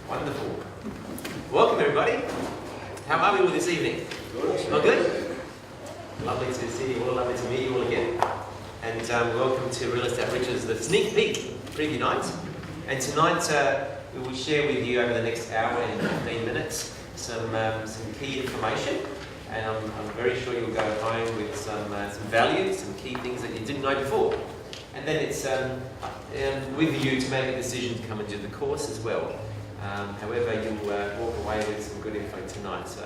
Wonderful. Welcome everybody. How are we all this evening? Good. All good? Lovely to see you all, lovely to meet you all again. And welcome to Real Estate Riches, the sneak peek preview night. And tonight we will share with you over the next hour and 15 minutes some key information. And I'm very sure you'll go home with some value, some key things that you didn't know before. And then it's with you to make a decision to come and do the course as well. However, you'll walk away with some good info tonight. So,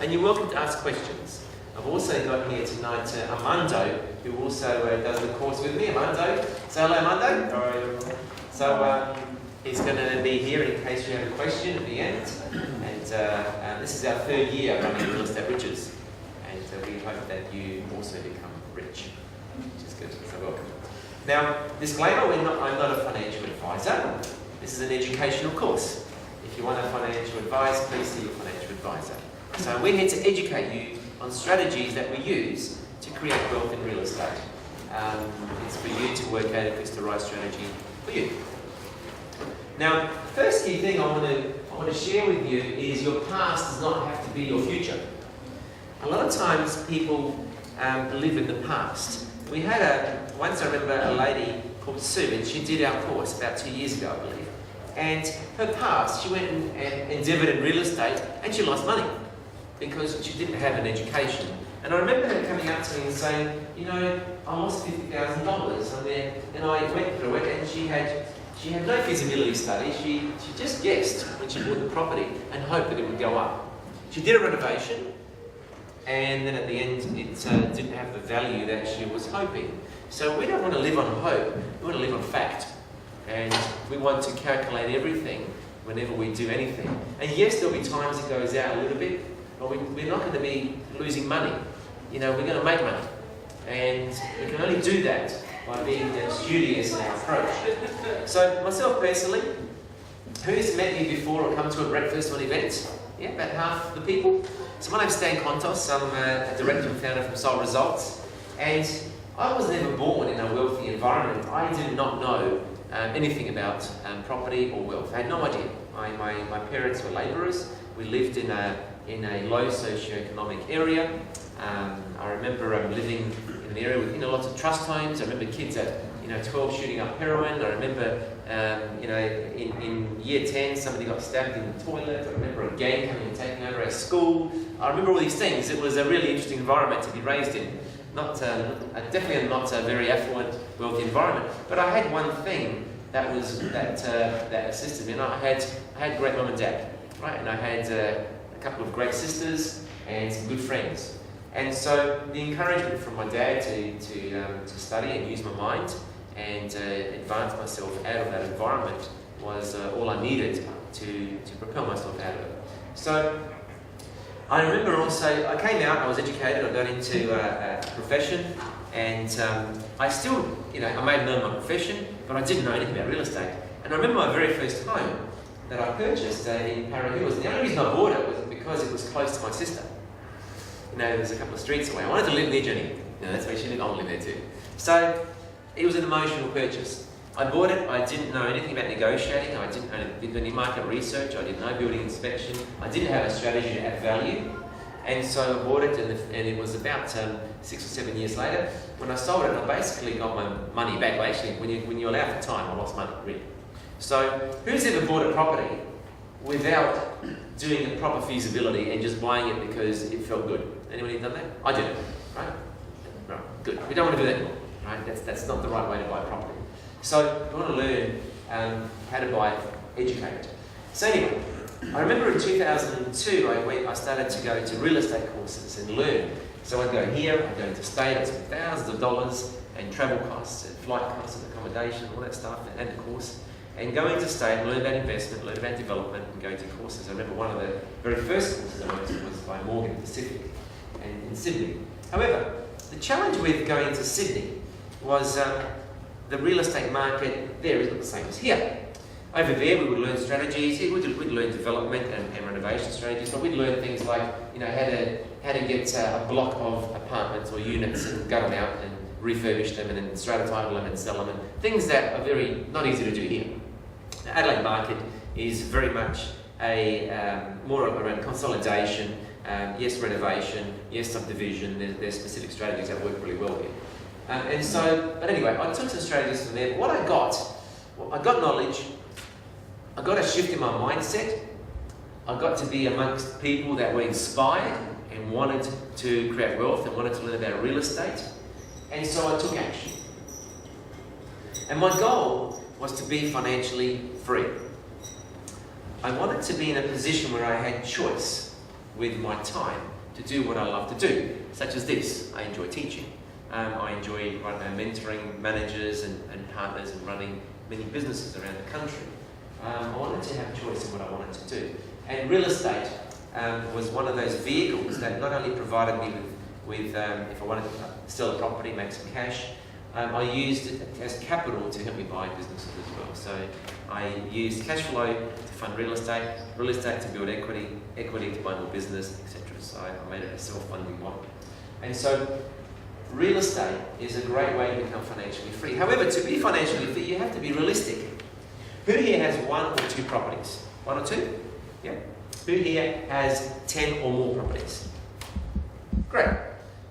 and you're welcome to ask questions. I've also got here tonight Armando, who also does the course with me. Armando, say hello, Armando. All right, everyone. So he's going to be here in case you have a question at the end. And this is our third year running Real Estate Riches, and we hope that you also become rich, which is good. So welcome. Now, disclaimer: I'm not a financial advisor. This is an educational course. If you want a financial advice, please see your financial advisor. So we're here to educate you on strategies that we use to create wealth in real estate. It's for you to work out if it's the right strategy for you. Now, the first key thing I want to share with you is your past does not have to be your future. A lot of times people live in the past. We had once I remember a lady called Sue, and she did our course about 2 years ago, I believe. And her past, she went and endeavoured in real estate, and she lost money because she didn't have an education. And I remember her coming up to me and saying, you know, I lost $50,000, and I went through it, and she had no feasibility study. She just guessed when she bought the property and hoped that it would go up. She did a renovation, and then at the end it didn't have the value that she was hoping. So we don't want to live on hope, we want to live on fact. And we want to calculate everything whenever we do anything. And yes, there'll be times it goes out a little bit, but we're not going to be losing money. You know, we're going to make money. And we can only do that by being studious in our approach. So myself personally, who's met me before or come to a breakfast or an event? Yeah, about half the people. So my name's Stan Contos. I'm a director and founder from Soul Results. And I was never born in a wealthy environment. I did not know anything about property or wealth. I had no idea. My parents were labourers. We lived in a low socio-economic area. I remember living in an area with lots of trust homes. I remember kids at 12 shooting up heroin. I remember in year 10 somebody got stabbed in the toilet. I remember a gang coming and taking over our school. I remember all these things. It was a really interesting environment to be raised in. Definitely not a very affluent, wealthy environment. But I had one thing that assisted me, and I had great mum and dad, right? And I had a couple of great sisters and some good friends. And so the encouragement from my dad to study and use my mind and advance myself out of that environment was all I needed to propel myself out of it. So I remember also, I came out, I was educated, I got into a profession, and I still, I may have known my profession, but I didn't know anything about real estate. And I remember my very first home that I purchased in Para Hills. The only reason I bought it was because it was close to my sister. There's a couple of streets away. I wanted to live near Jenny. That's where she lived. I want to live there too. So it was an emotional purchase. I bought it. I didn't know anything about negotiating. I didn't do any market research. I didn't know building inspection. I didn't have a strategy to add value. And so I bought it, and it was about 6 or 7 years later when I sold it. I basically got my money back. Well, actually, when you allow for time, I lost money really. So who's ever bought a property without doing a proper feasibility and just buying it because it felt good? Anyone done that? I did it, right? Right, good. We don't want to do that anymore, right? That's not the right way to buy property. So we want to learn how to buy educated. So anyway, I remember in 2002 I started to go to real estate courses and learn. So I'd go here, I'd go interstate, I'd spend thousands of dollars and travel costs and flight costs and accommodation, all that stuff, and the course. And go interstate, learn about investment, learn about development, and go to courses. I remember one of the very first courses I went to was by Morgan Pacific and in Sydney. However, the challenge with going to Sydney was the real estate market there is not the same as here. Over there we would learn strategies, we'd learn development and renovation strategies, but we'd learn things like how to get a block of apartments or units and gut them out and refurbish them and then strata title them and sell them, and things that are very not easy to do here. The Adelaide market is very much more around consolidation, yes renovation, yes subdivision. There's specific strategies that work really well here. But anyway, I took some strategies from there. What I got knowledge, I got a shift in my mindset, I got to be amongst people that were inspired and wanted to create wealth and wanted to learn about real estate, and so I took action. And my goal was to be financially free. I wanted to be in a position where I had choice with my time to do what I love to do, such as this. I enjoy teaching. I enjoy mentoring managers and partners and running many businesses around the country. I wanted to have choice in what I wanted to do. And real estate was one of those vehicles that not only provided me with if I wanted to sell a property, make some cash, I used it as capital to help me buy businesses as well. So I used cash flow to fund real estate to build equity to buy more business, etc. So I made it a self-funding model. And so real estate is a great way to become financially free. However, to be financially free, you have to be realistic. Who here has 1 or 2 properties? 1 or 2? Yeah. Who here has 10 or more properties? Great.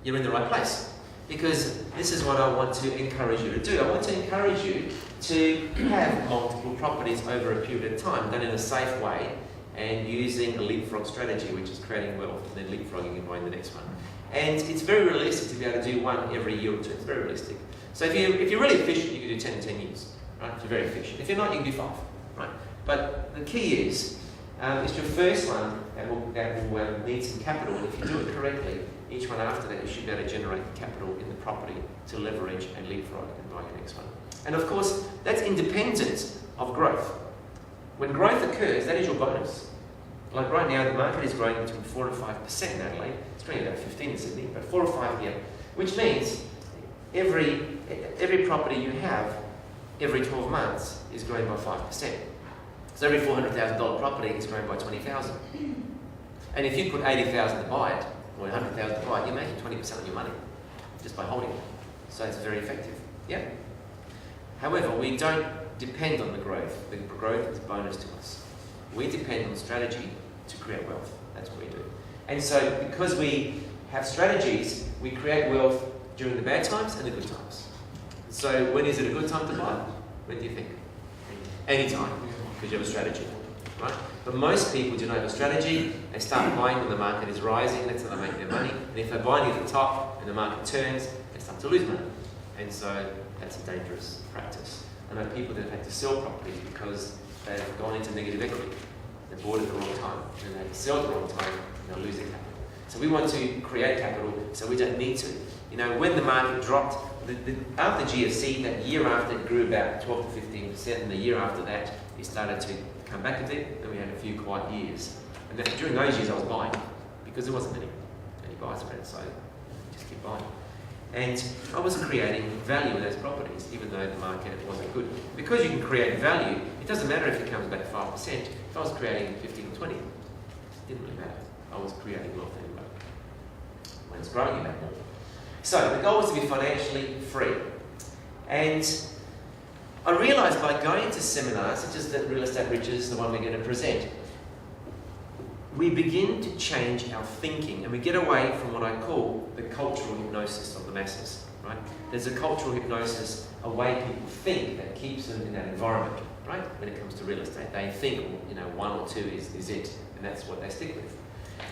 You're in the right place. Because this is what I want to encourage you to do. I want to encourage you to have multiple properties over a period of time, done in a safe way, and using a leapfrog strategy, which is creating wealth and then leapfrogging and buying the next one. And it's very realistic to be able to do 1 every year or 2. It's very realistic. So if you're really efficient, you can do 10 in 10 years. Right? If you're very efficient. If you're not, you can do 5. Right? But the key is, it's your first one that will need some capital, and if you do it correctly, each one after that you should be able to generate the capital in the property to leverage and leapfrog and buy your next one. And of course, that's independent of growth. When growth occurs, that is your bonus. Like right now, the market is growing between 4 and 5% in Adelaide. It's growing about 15 in Sydney, but 4 or 5 here, which means every property you have every 12 months is growing by 5%. So every $400,000 property is growing by 20,000. And if you put 80,000 to buy it, or 100,000 to buy it, you're making 20% of your money just by holding it. So it's very effective. Yeah. However, we don't depend on the growth. The growth is a bonus to us. We depend on strategy to create wealth. That's what we do. And so because we have strategies, we create wealth during the bad times and the good times. So when is it a good time to buy? When do you think? Anytime, because you have a strategy, right? But most people do not have a strategy. They start buying when the market is rising. That's how they make their money. And if they're buying at the top and the market turns, they start to lose money. And so that's a dangerous practice. I know people that have had to sell properties because they've gone into negative equity. They bought at the wrong time, and they sell at the wrong time, and they're losing capital. So we want to create capital so we don't need to. You know, when the market dropped, after GFC, that year after it grew about 12 to 15%, and the year after that, it started to come back a bit, and we had a few quiet years. And then during those years, I was buying because there wasn't any buy spread, so just keep buying. And I was creating value in those properties, even though the market wasn't good. Because you can create value, it doesn't matter if it comes back 5%. If I was creating 15 or 20, it didn't really matter. I was creating wealth anyway. When it's growing, you make more. So the goal was to be financially free. And I realised by going to seminars, such as the Real Estate Riches, the one we're going to present, we begin to change our thinking and we get away from what I call the cultural hypnosis of the masses, right? There's a cultural hypnosis, a way people think that keeps them in that environment, right? When it comes to real estate, they think, you know, 1 or 2 is it, and that's what they stick with.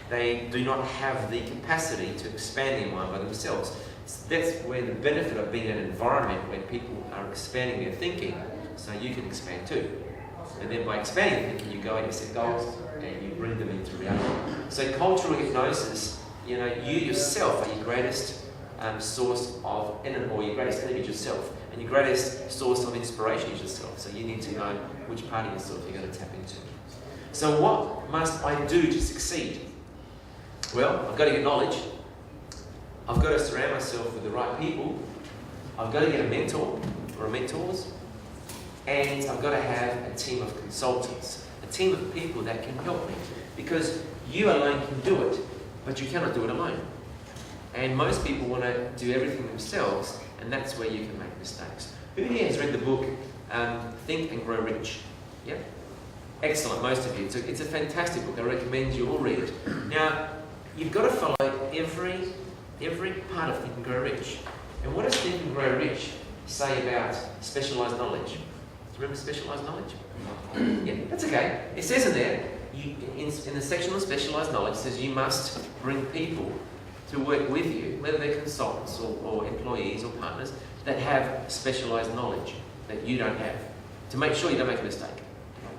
They do not have the capacity to expand their mind by themselves. That's where the benefit of being in an environment where people are expanding their thinking, so you can expand too. And then by expanding your thinking, you go and you set goals and you bring them into reality. So cultural hypnosis, you know, you yourself are your greatest source of energy, or your greatest enemy is yourself, and your greatest source of inspiration is yourself. So you need to know which part of yourself you're going to tap into. So what must I do to succeed? Well, I've got to get knowledge. I've got to surround myself with the right people. I've got to get a mentor or mentors. And I've got to have a team of consultants, a team of people that can help me. Because you alone can do it, but you cannot do it alone. And most people want to do everything themselves, and that's where you can make mistakes. Who here has read the book Think and Grow Rich? Yeah? Excellent, most of you. It's a fantastic book. I recommend you all read it. Now, you've got to follow every part of Think and Grow Rich. And what does Think and Grow Rich say about specialised knowledge? Do you remember specialised knowledge? Yeah, that's okay. It says in there, in the section on specialised knowledge, it says you must bring people to work with you, whether they're consultants or employees or partners, that have specialised knowledge that you don't have, to make sure you don't make a mistake.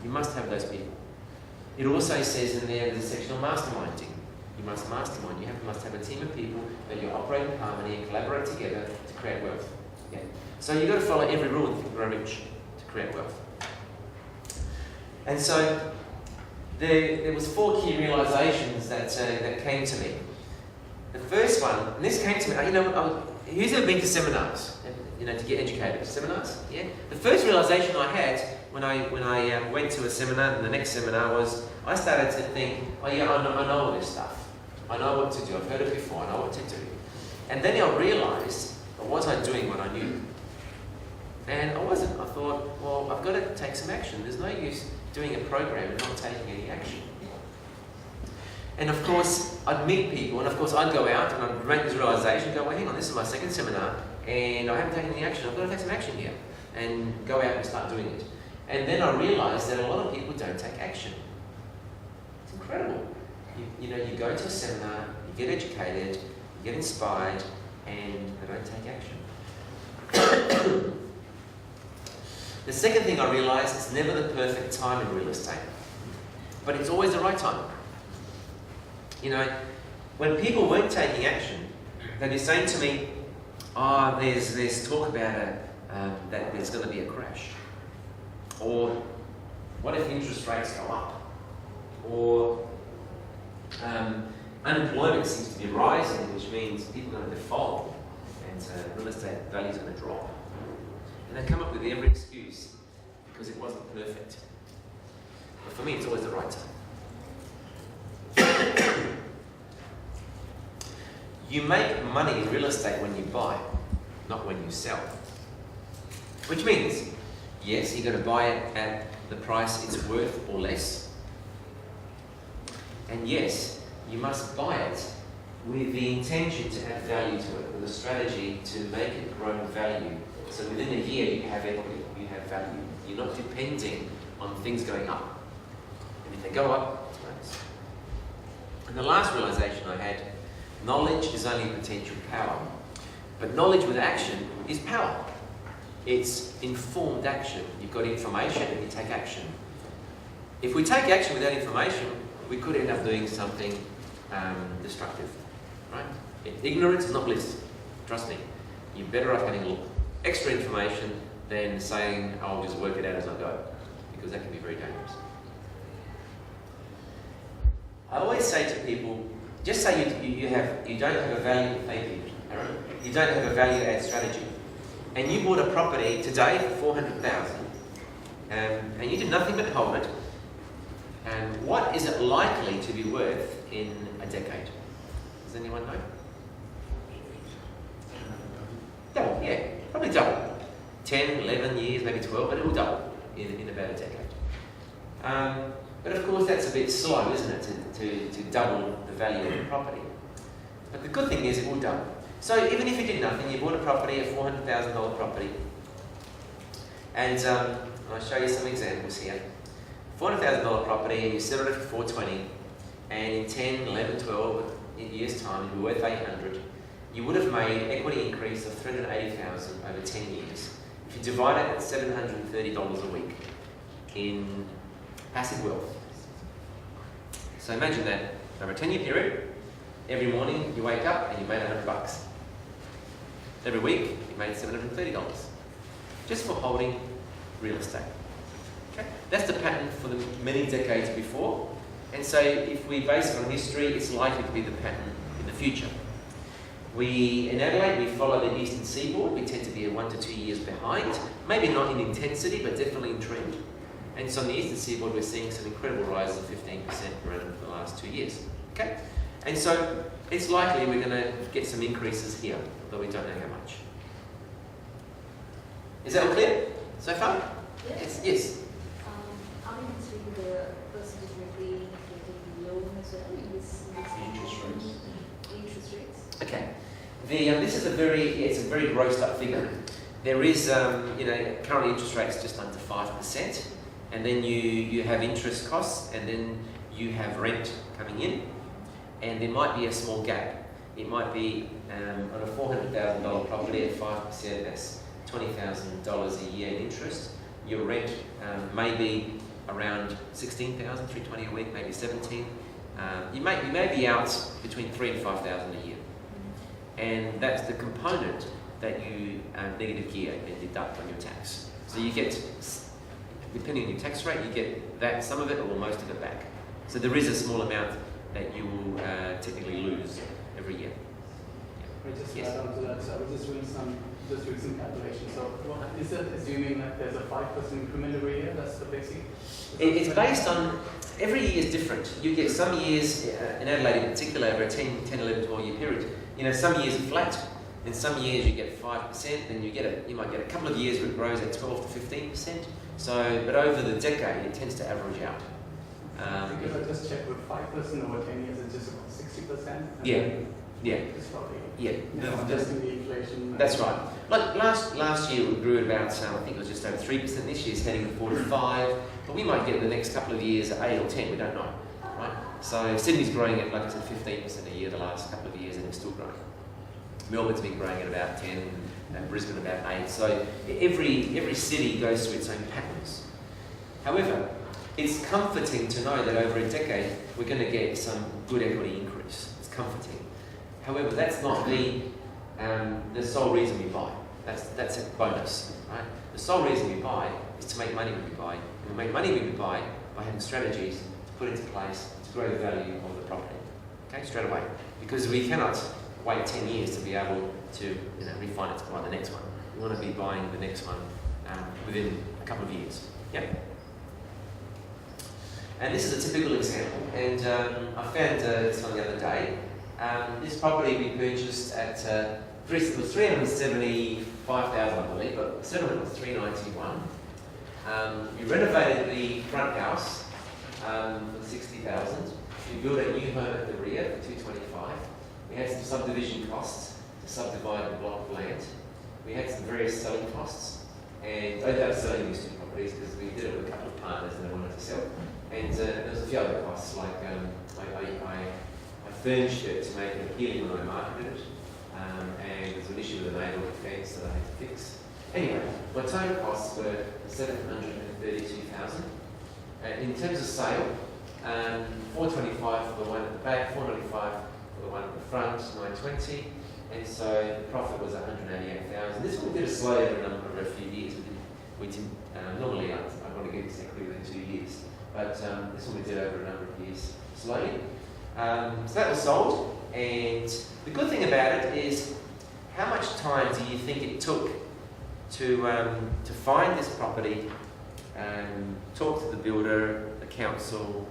You must have those people. It also says in there, there's a section on masterminding. You must mastermind. You must have a team of people that you operate in harmony and collaborate together to create wealth. Yeah. So you've got to follow every rule in Think and Grow Rich to create wealth. And so there was 4 key realizations that came to me. The first one, and this came to me, who's ever been to seminars? To get educated? Seminars? Yeah? The first realization I had when I went to a seminar, and the next seminar was, I started to think, oh yeah, I know all this stuff. I know what to do. I've heard it before. I know what to do. And then I realized, was I doing what I knew? And I wasn't. I thought, well, I've got to take some action. There's no use doing a program and not taking any action. And of course, I'd meet people, and of course, I'd go out and I'd make this realization, go, well, hang on, this is my second seminar, and I haven't taken any action. I've got to take some action here, and go out and start doing it. And then I realized that a lot of people don't take action. It's incredible. You go to a seminar, you get educated, you get inspired, and they don't take action. The second thing I realized, it's never the perfect time in real estate, but it's always the right time. When people weren't taking action, they'd be saying to me, oh, there's talk about that there's going to be a crash. Or, what if interest rates go up? Or, unemployment seems to be rising, which means people are going to default, and real estate values are going to drop. And they come up with every excuse because it wasn't perfect. But for me, it's always the right time. You make money in real estate when you buy, not when you sell. Which means, yes, you're going to buy it at the price it's worth or less. And yes, you must buy it with the intention to add value to it, with a strategy to make it grow in value. So within a year, you have equity, you have value. You're not depending on things going up. And if they go up, it's bonus. And the last realization I had, knowledge is only potential power. But knowledge with action is power. It's informed action. You've got information and you take action. If we take action without information, we could end up doing something destructive. Right? Ignorance is not bliss. Trust me. You're better off getting a little extra information than saying, I'll just work it out as I go. Because that can be very dangerous. I always say to people, just say you don't have a value, thank you, Aaron. You don't have a value add strategy. And you bought a property today for $400,000, and you did nothing but hold it. And what is it likely to be worth in a decade? Does anyone know? Double, yeah, probably double. 10, 11 years, maybe 12, but it will double in about a decade. But of course that's a bit slow, isn't it, to double the value of the property. But the good thing is it will double. So even if you did nothing, you bought a property, a $400,000 property, and I'll show you some examples here. $400,000 property, and you sell it for $420,000, and in 10, 11, 12 years' time, it'll be worth $800,000. You would have made equity increase of $380,000 over 10 years. If you divide it at $730 a week in passive wealth. So imagine that over a 10-year period, every morning you wake up and you made $100. Every week you made $730 just for holding real estate. Okay? That's the pattern for the many decades before, and so if we base it on history, it's likely to be the pattern in the future. In Adelaide, we follow the eastern seaboard. We tend to be 1 to 2 years behind, maybe not in intensity, but definitely in trend. And so on the eastern seaboard, we're seeing some incredible rises of 15% per annum for the last 2 years. Okay? And so it's likely we're going to get some increases here, though we don't know how much. Is that all clear so far? Yes. Yes. the percentage we're paying if we're taking the loan as well in this interest rates? Okay. This is it's a very grossed up figure. There is, currently interest rates just under 5%, and then you have interest costs, and then you have rent coming in, and there might be a small gap. It might be on a $400,000 property at 5%, that's $20,000 a year in interest. Your rent may be around $16,320 a week, maybe $17,000. You may be out between $3,000 and $5,000 a year, and that's the component that you negative gear and deduct on your tax. So you get, depending on your tax rate, you get that some of it or most of it back. So there is a small amount that you will technically lose every year. Just Yes. add on to that, so I was just doing some calculations. So is that assuming that there's a 5% increment every year? That's the basic? It's based on, every year is different. You get some years, in Adelaide in particular, over a 10, 11, 12 year period, some years are flat, in some years you get 5%, then you might get a couple of years where it grows at 12 to 15%. So, but over the decade, it tends to average out. If I just check with 5% over 10 years, it's just about 60%. Yeah. It's probably Just in the inflation. That's right. Like last year we grew at about, I think it was just over 3%. This year's heading to 4 to 5. But we might get the next couple of years at 8 or 10. We don't know, right? So Sydney's growing at, like I said, 15% a year the last couple of years, and it's still growing. Melbourne's been growing at about 10, and Brisbane about 8. So every city goes through its own patterns. However, it's comforting to know that over a decade we're going to get some good equity increase. It's comforting. However, that's not the sole reason we buy. That's a bonus, right? The sole reason we buy is to make money when we buy. And we make money when we buy by having strategies to put into place to grow the value of the property. Okay, straight away. Because we cannot wait 10 years to be able to refinance to buy the next one. We want to be buying the next one within a couple of years. Yep. And this is a typical example, and I found this one the other day. This property we purchased at it was $375,000, I believe, but the settlement was $391,000. We renovated the front house for $60,000. We built a new home at the RER for $225,000. We had some subdivision costs to subdivide the block of land. We had some various selling costs, and I ended up selling these two properties because we did it with a couple of partners and they wanted to sell. And there was a few other costs, like I furnished it to make it appealing when I marketed it, and there was an issue with the neighbourhood fence that I had to fix. Anyway, my total costs were $732,000. In terms of sale, $425,000 for the one at the back, $495,000 for the one at the front, $920,000, and so the profit was $188,000. This one we did a slow over a few years. We didn't normally I want to get exactly within 2 years. But this one we did over a number of years slowly. So that was sold, and the good thing about it is how much time do you think it took to find this property, talk to the builder, the council,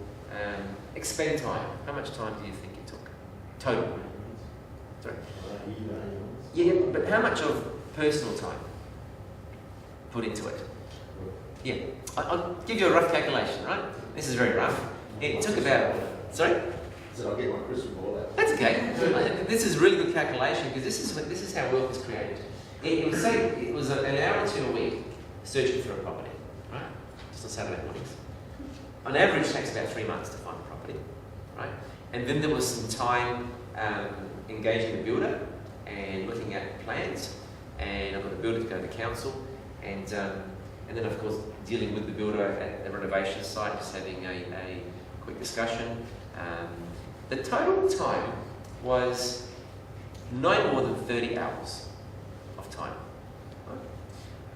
expend time? How much time do you think it took? Total. Sorry. Yeah, but how much of personal time put into it? Yeah, I'll give you a rough calculation, right? This is very rough. It took about, sorry? So I'll get my crystal ball out. That's okay. This is really good calculation because this is how wealth is created. It was an hour or two a week searching for a property, right? Just on Saturday mornings. On average, it takes about 3 months to find a property, right? And then there was some time engaging the builder and looking at plans, and I've got the builder to go to the council, and then of course dealing with the builder at the renovation site, just having a quick discussion. The total time was no more than 30 hours of time. Right?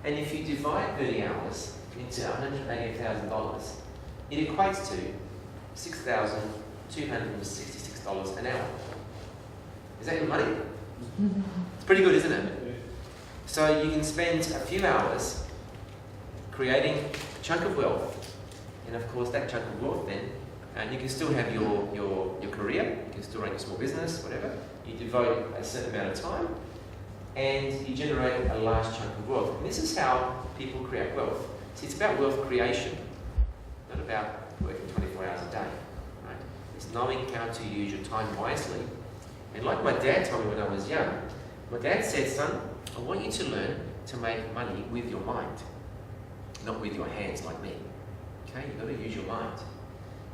And if you divide 30 hours into $180,000, it equates to $6,266 an hour. Is that your money? It's pretty good, isn't it? So you can spend a few hours creating a chunk of wealth, and of course that chunk of wealth then, and you can still have your career, you can still run your small business, whatever. You devote a certain amount of time, and you generate a large chunk of wealth. And this is how people create wealth. See, it's about wealth creation. not about working 24 hours a day. Right? It's knowing how to use your time wisely. And like my dad told me when I was young, my dad said, son, I want you to learn to make money with your mind, not with your hands like me. Okay, you've got to use your mind.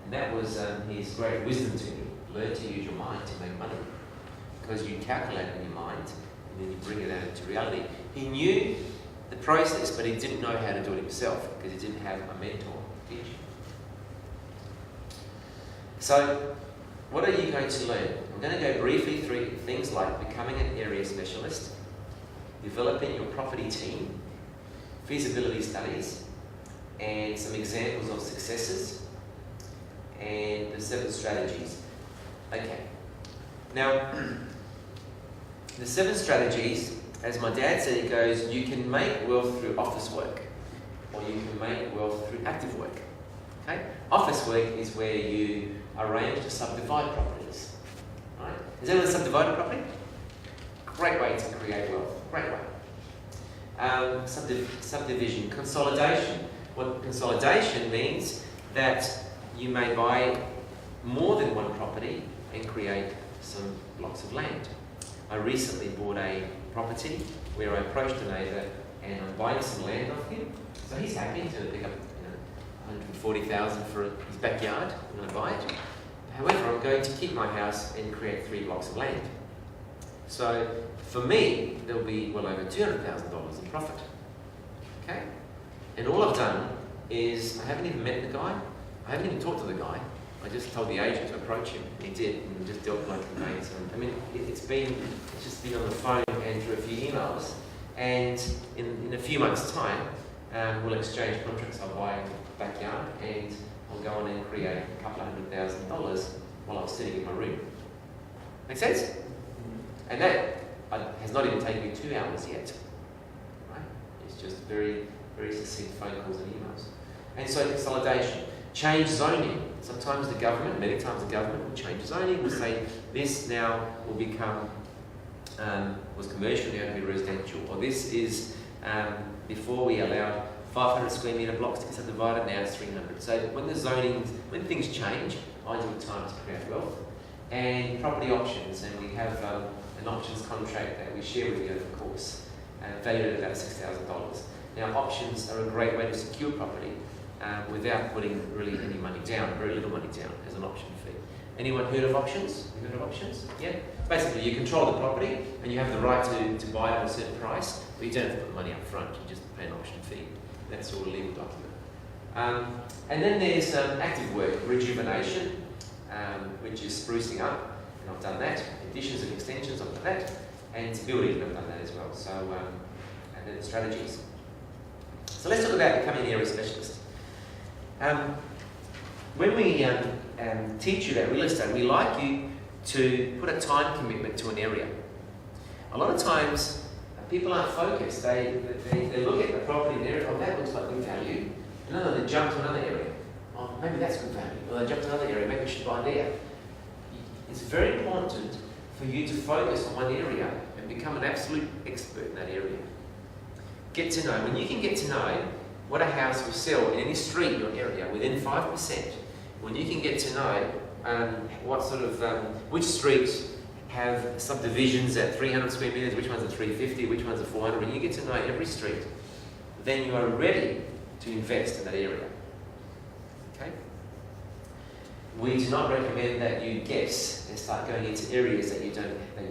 And that was his great wisdom to me. Learn to use your mind to make money. Because you calculate in your mind, and then you bring it out into reality. He knew the process, but he didn't know how to do it himself, because he didn't have a mentor to teach him. So, what are you going to learn? I'm going to go briefly through things like becoming an area specialist, developing your property team, feasibility studies, and some examples of successes, and the 7 strategies. Okay. Now, the 7 strategies, as my dad said, it goes, you can make wealth through office work, or you can make wealth through active work. Okay? Office work is where you arrange to subdivide properties. Right? Has anyone subdivided property? Great way to create wealth. Great way. Subdivision. Consolidation. What consolidation means that you may buy more than one property and create some blocks of land. I recently bought a property where I approached a neighbour and I'm buying some land off him. So he's happy to pick up $140,000 for his backyard when I buy it. However, I'm going to keep my house and create 3 blocks of land. So for me, there'll be well over $200,000 in profit. Okay? And all I've done is, I haven't even met the guy. I haven't even talked to the guy. I just told the agent to approach him. He did, and just dealt with my conveyance. I mean, it's just been on the phone and through a few emails. And in a few months' time, we'll exchange contracts. I'll buy a backyard and I'll go on and create a couple of $100,000 while I'm sitting in my room. Make sense? And that has not even taken me 2 hours yet. Right? It's just very, very succinct phone calls and emails. And so consolidation. Change zoning. Sometimes the government, many times the government will change zoning, will say this now will become, was commercial, now to be residential. Or this is, before we allowed 500 square metre blocks to be subdivided, now it's 300. So when things change, ideal time to create wealth. And property options, and we have an options contract that we share with you over the course, valued at about $6,000. Now options are a great way to secure property without putting really any money down, very little money down as an option fee. Anyone heard of options? You heard of options? Yeah? Basically, you control the property and you have the right to buy it at a certain price, but you don't have to put the money up front, you just pay an option fee. That's all a legal document. And then there's active work, rejuvenation, which is sprucing up, and I've done that. Additions and extensions, I've done that. And building, I've done that as well. So, and then the strategies. So let's talk about becoming an area specialist. When we teach you about real estate, we like you to put a time commitment to an area. A lot of times, people aren't focused. They look at the property in an area, oh, that looks like good value. And then they jump to another area. Oh, maybe that's good value. Or they jump to another area, maybe we should buy there. It's very important for you to focus on one area and become an absolute expert in that area. Get to know. When you can get to know what a house will sell in any street in your area within 5%, when you can get to know what sort of, which streets have subdivisions at 300 square metres, which ones are 350, which ones are 400, when you get to know every street, then you are ready to invest in that area. Okay? We do not recommend that you guess and start going into areas that you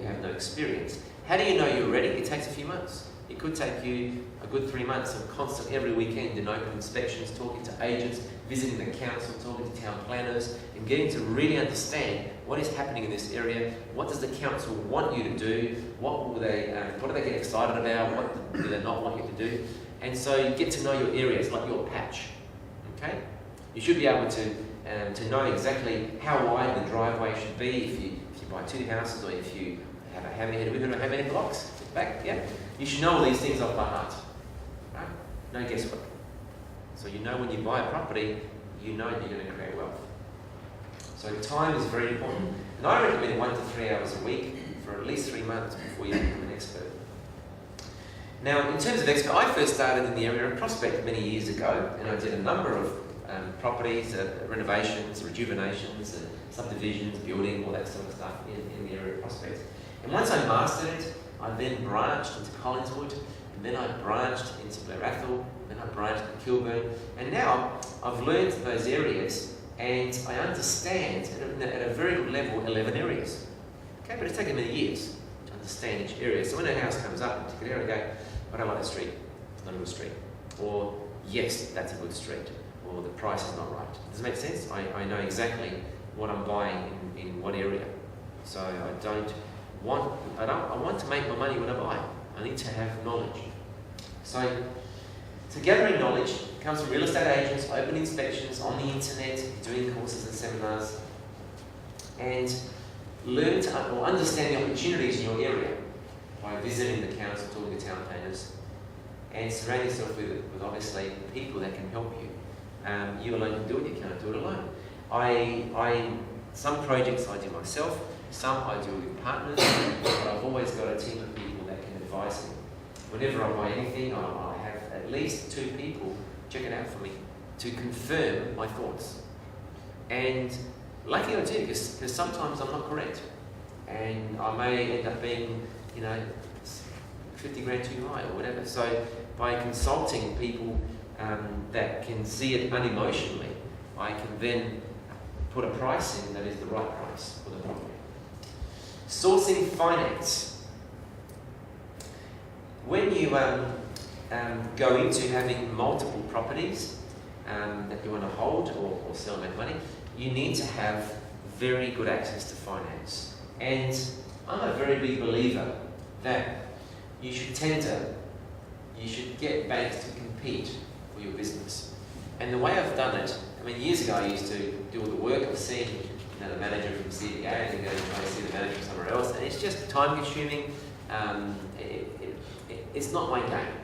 have no experience. How do you know you're ready? It takes a few months. It could take you a good 3 months of constant every weekend in open inspections, talking to agents, visiting the council, talking to town planners, and getting to really understand what is happening in this area. What does the council want you to do? What do they get excited about? What do they not want you to do? And so you get to know your area. It's like your patch. Okay? You should be able to know exactly how wide the driveway should be if you buy 2 houses, or if you have how many blocks back. Yeah, you should know all these things off by heart. Right? No guesswork. So you know when you buy a property, you know you're going to create wealth. So time is very important, and I recommend 1 to 3 hours a week for at least 3 months before you become an expert. Now, in terms of expert, I first started in the area of prospect many years ago, and I did a number of properties, renovations, rejuvenations, subdivisions, building, all that sort of stuff in the area of Prospect. And once I mastered it, I then branched into Collingswood, and then I branched into Blair Athol, and then I branched into Kilburn, and now I've learned those areas, and I understand at a very good level 11 areas. Okay, but it's taken many years to understand each area. So when a house comes up in a particular area, I go, I don't like the street, it's not a good street. Or, yes, that's a good street. Or the price is not right. Does it make sense? I know exactly what I'm buying in what area. So I want to make my money when I buy. I need to have knowledge. So gathering knowledge comes from real estate agents, open inspections, on the internet, doing courses and seminars, and learn to or understand the opportunities in your area by visiting the council, talking to town planners, and surround yourself with obviously people that can help you. You alone can do it, you can't do it alone. Some projects I do myself, some I do with partners, but I've always got a team of people that can advise me. Whenever I buy anything, I have at least 2 people check it out for me to confirm my thoughts. And luckily I do, because sometimes I'm not correct. And I may end up being, 50 grand too high or whatever. So by consulting people that can see it unemotionally, I can then put a price in that is the right price for the property. Sourcing finance. When you go into having multiple properties that you want to hold or sell and make money, you need to have very good access to finance. And I'm a very big believer that you should tender, you should get banks to compete for your business. And the way I've done it, years ago I used to do all the work of seeing the manager from CBA and then go and try to see the manager from somewhere else, and it's just time consuming. It's not my game.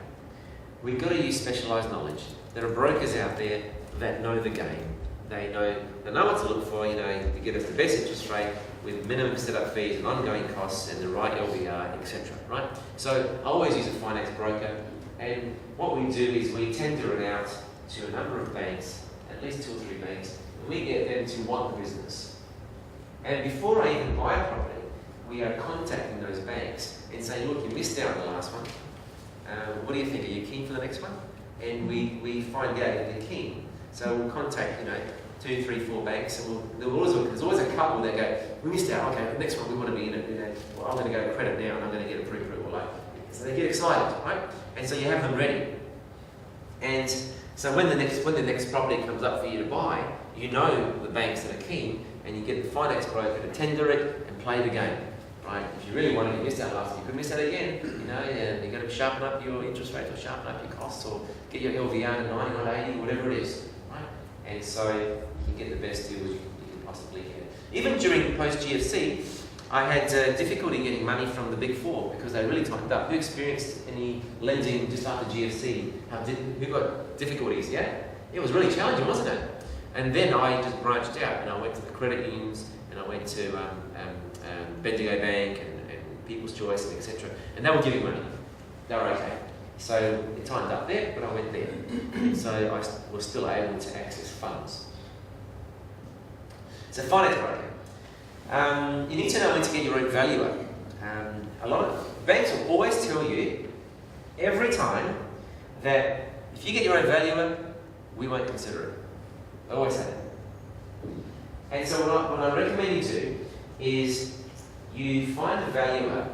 We've got to use specialised knowledge. There are brokers out there that know the game. They know what to look for, to get us the best interest rate with minimum setup fees and ongoing costs and the right LVR, etc. Right? So I always use a finance broker, and what we do is we tender it out to a number of banks, at least 2 or 3 banks, and we get them to want the business. And before I even buy a property, we are contacting those banks and saying, look, you missed out on the last one. What do you think? Are you keen for the next one? And we find out if they're keen. So we'll contact, 2, 3, 4 banks, and there's always a couple that go, we missed out, okay, the next one we want to be in it, well, I'm going to go to credit now and I'm going to get a pre-approval later. So they get excited, right? And so you have them ready. And so when the next property comes up for you to buy, you know the banks that are keen, and you get the finance broker to tender it and play the game, right? If you really wanted to miss out last year, you could miss out again, you've got to sharpen up your interest rate or sharpen up your costs or get your LVR to 90 or 80, whatever it is, right? And so you get the best deals you can possibly get. Even during post-GFC, I had difficulty getting money from the Big Four because they really tightened up. Who experienced any lending just after GFC? Who got difficulties, yeah? It was really challenging, wasn't it? And then I just branched out and I went to the credit unions and I went to Bendigo Bank and People's Choice, etc. And they were giving money. They were okay. So it tightened up there, but I went there. So I was still able to access funds. So finance broker. You need to know when to get your own valuer. A lot of banks will always tell you every time that if you get your own valuer, we won't consider it. I always say that. And so what I recommend you do is you find a valuer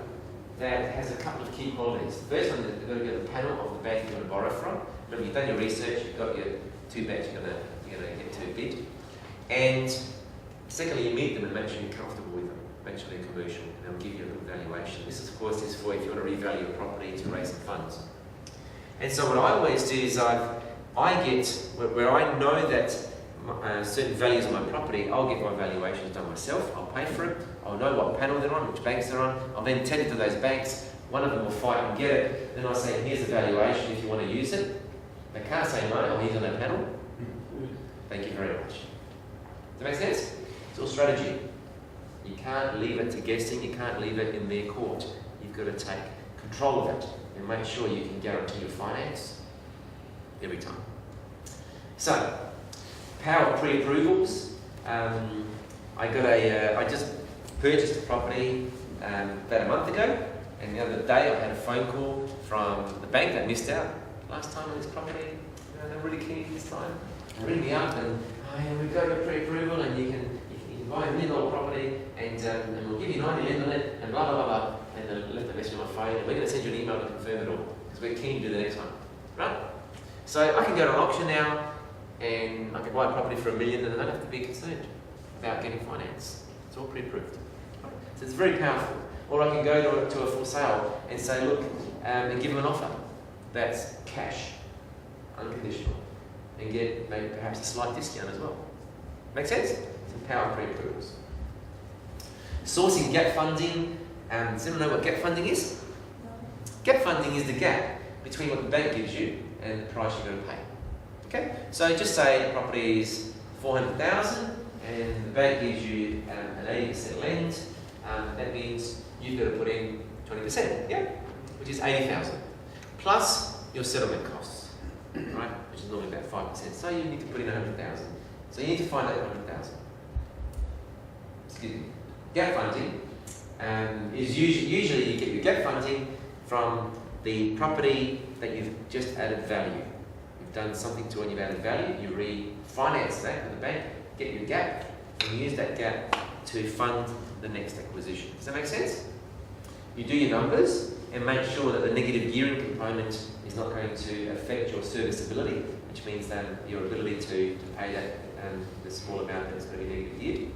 that has a couple of key qualities. The first one, you've got to get the panel of the bank you're going to borrow from. Remember, you've done your research, you've got your 2 banks you're going to get to bid. And secondly, you meet them and make sure you're comfortable with them. Make sure they're commercial, and they'll give you a good valuation. This, of course, is for if you want to revalue a property to raise some funds. And so what I always do is I get, where I know that certain values of my property, I'll get my valuations done myself, I'll pay for it, I'll know what panel they're on, which banks they're on, I'll then tender to those banks, one of them will fight and get it, then I'll say, here's the valuation if you want to use it. They can't say no, I'll use on that panel. Thank you very much. Does that make sense? It's all strategy. You can't leave it to guessing, you can't leave it in their court. You've got to take control of it and make sure you can guarantee your finance every time. So, Power pre-approvals. I just purchased a property about a month ago, and the other day I had a phone call from the bank that missed out last time on this property. They're really keen this time. They ring me up and we've got your pre-approval and you can buy $1 million property and we'll give you 90 lend on it and blah blah blah blah. And they left the message on my phone and we're going to send you an email to confirm it all because we're keen to do the next one, right? So I can go to an auction now and I can buy a property for $1 million and I don't have to be concerned about getting finance. It's all pre-approved. So it's very powerful. Or I can go to a for sale and say, look, and give them an offer that's cash, unconditional, and get maybe perhaps a slight discount as well. Make sense? Some power pre-approvals. Sourcing gap funding. Does anyone know what gap funding is? No. Gap funding is the gap between what the bank gives you and the price you're going to pay. Okay? So just say the property is $400,000 and the bank gives you an 80% lend. That means you've got to put in 20%, yeah? Which is $80,000. Plus your settlement costs, right? Which is normally about 5%. So you need to put in $100,000. So you need to find out $100,000. Excuse me. Gap funding is usually you get your gap funding from the property that you've just added value. You've done something to it, you've added value, you refinance that with the bank, get your gap, and use that gap to fund the next acquisition. Does that make sense? You do your numbers and make sure that the negative gearing component is not going to affect your serviceability, which means that your ability to pay that the small amount that is going to be negative geared.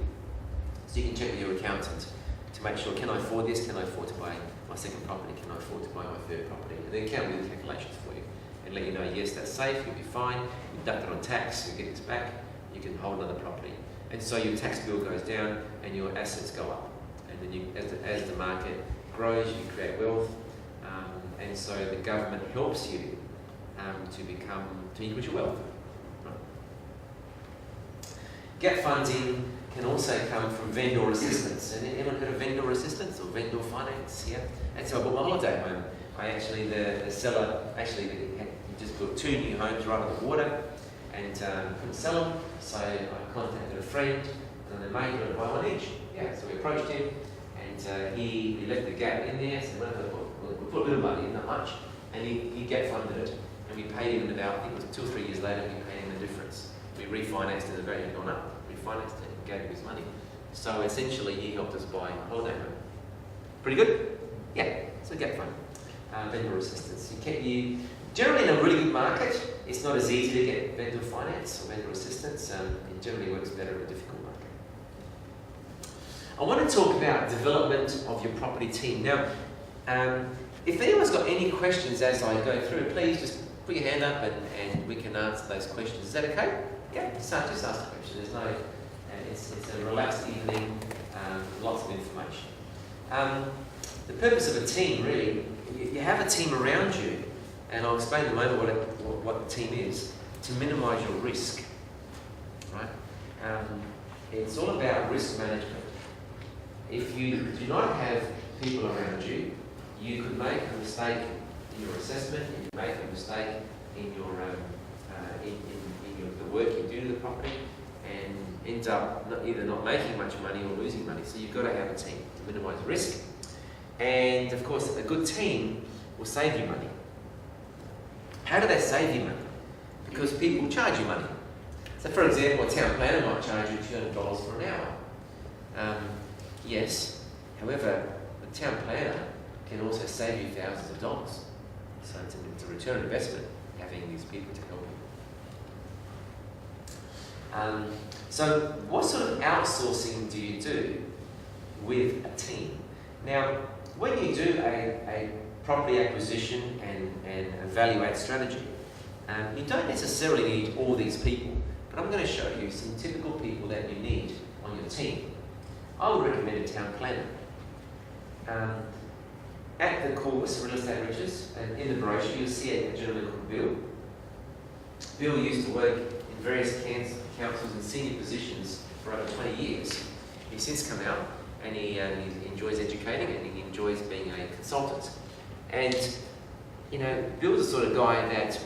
So you can check with your accountant to make sure, can I afford this? Can I afford to buy my second property? Can I afford to buy my third property? And the accountant will do the calculations for you and let you know, yes, that's safe, you'll be fine, you deduct it on tax, you get this back, you can hold another property. And so your tax bill goes down and your assets go up. And then you, as the market grows, you create wealth. And so the government helps you to increase your wealth. Right? Gap funding can also come from vendor assistance. And anyone heard of vendor assistance or vendor finance? Yeah. And so I bought my holiday home. The seller he just built 2 new homes right on the water and couldn't sell them. So I contacted a friend and they made it buy one each. Yeah. So we approached him and he left the gap in there. So we put a bit of money in, not much, and he gap funded it. And we paid him in about, I think it was 2 or 3 years later, we paid him the difference. We refinanced it, the value had gone up, refinanced it and gave him his money. So essentially he helped us buy a holiday home. Pretty good? Yeah, so gap fund. Vendor assistance. You generally in a really good market, it's not as easy to get vendor finance or vendor assistance. It generally works better in a difficult market. I want to talk about development of your property team. Now, if anyone's got any questions as I go through, please just put your hand up and we can answer those questions. Is that okay? Yeah, just ask the question. There's no, it's a relaxed evening, lots of information. The purpose of a team, really, you have a team around you, and I'll explain in a moment what the team is, to minimise your risk, right? It's all about risk management. If you do not have people around you, you could make a mistake in your assessment, you could make a mistake in your the work you do to the property, and end up either not making much money or losing money. So you've got to have a team to minimise risk. And of course, a good team will save you money. How do they save you money? Because people charge you money. So for example, a town planner might charge you $200 for an hour. Yes, however, the town planner can also save you thousands of dollars. So it's a return on investment having these people to help you. So what sort of outsourcing do you do with a team? Now, when you do a property acquisition and evaluate strategy, you don't necessarily need all these people, but I'm going to show you some typical people that you need on your team. I would recommend a town planner. At the course, Real Estate Riches, and in the brochure, you'll see a gentleman called Bill. Bill used to work in various councils and senior positions for over 20 years. He's since come out and he enjoys educating and he enjoys being a consultant. And, you know, Bill's the sort of guy that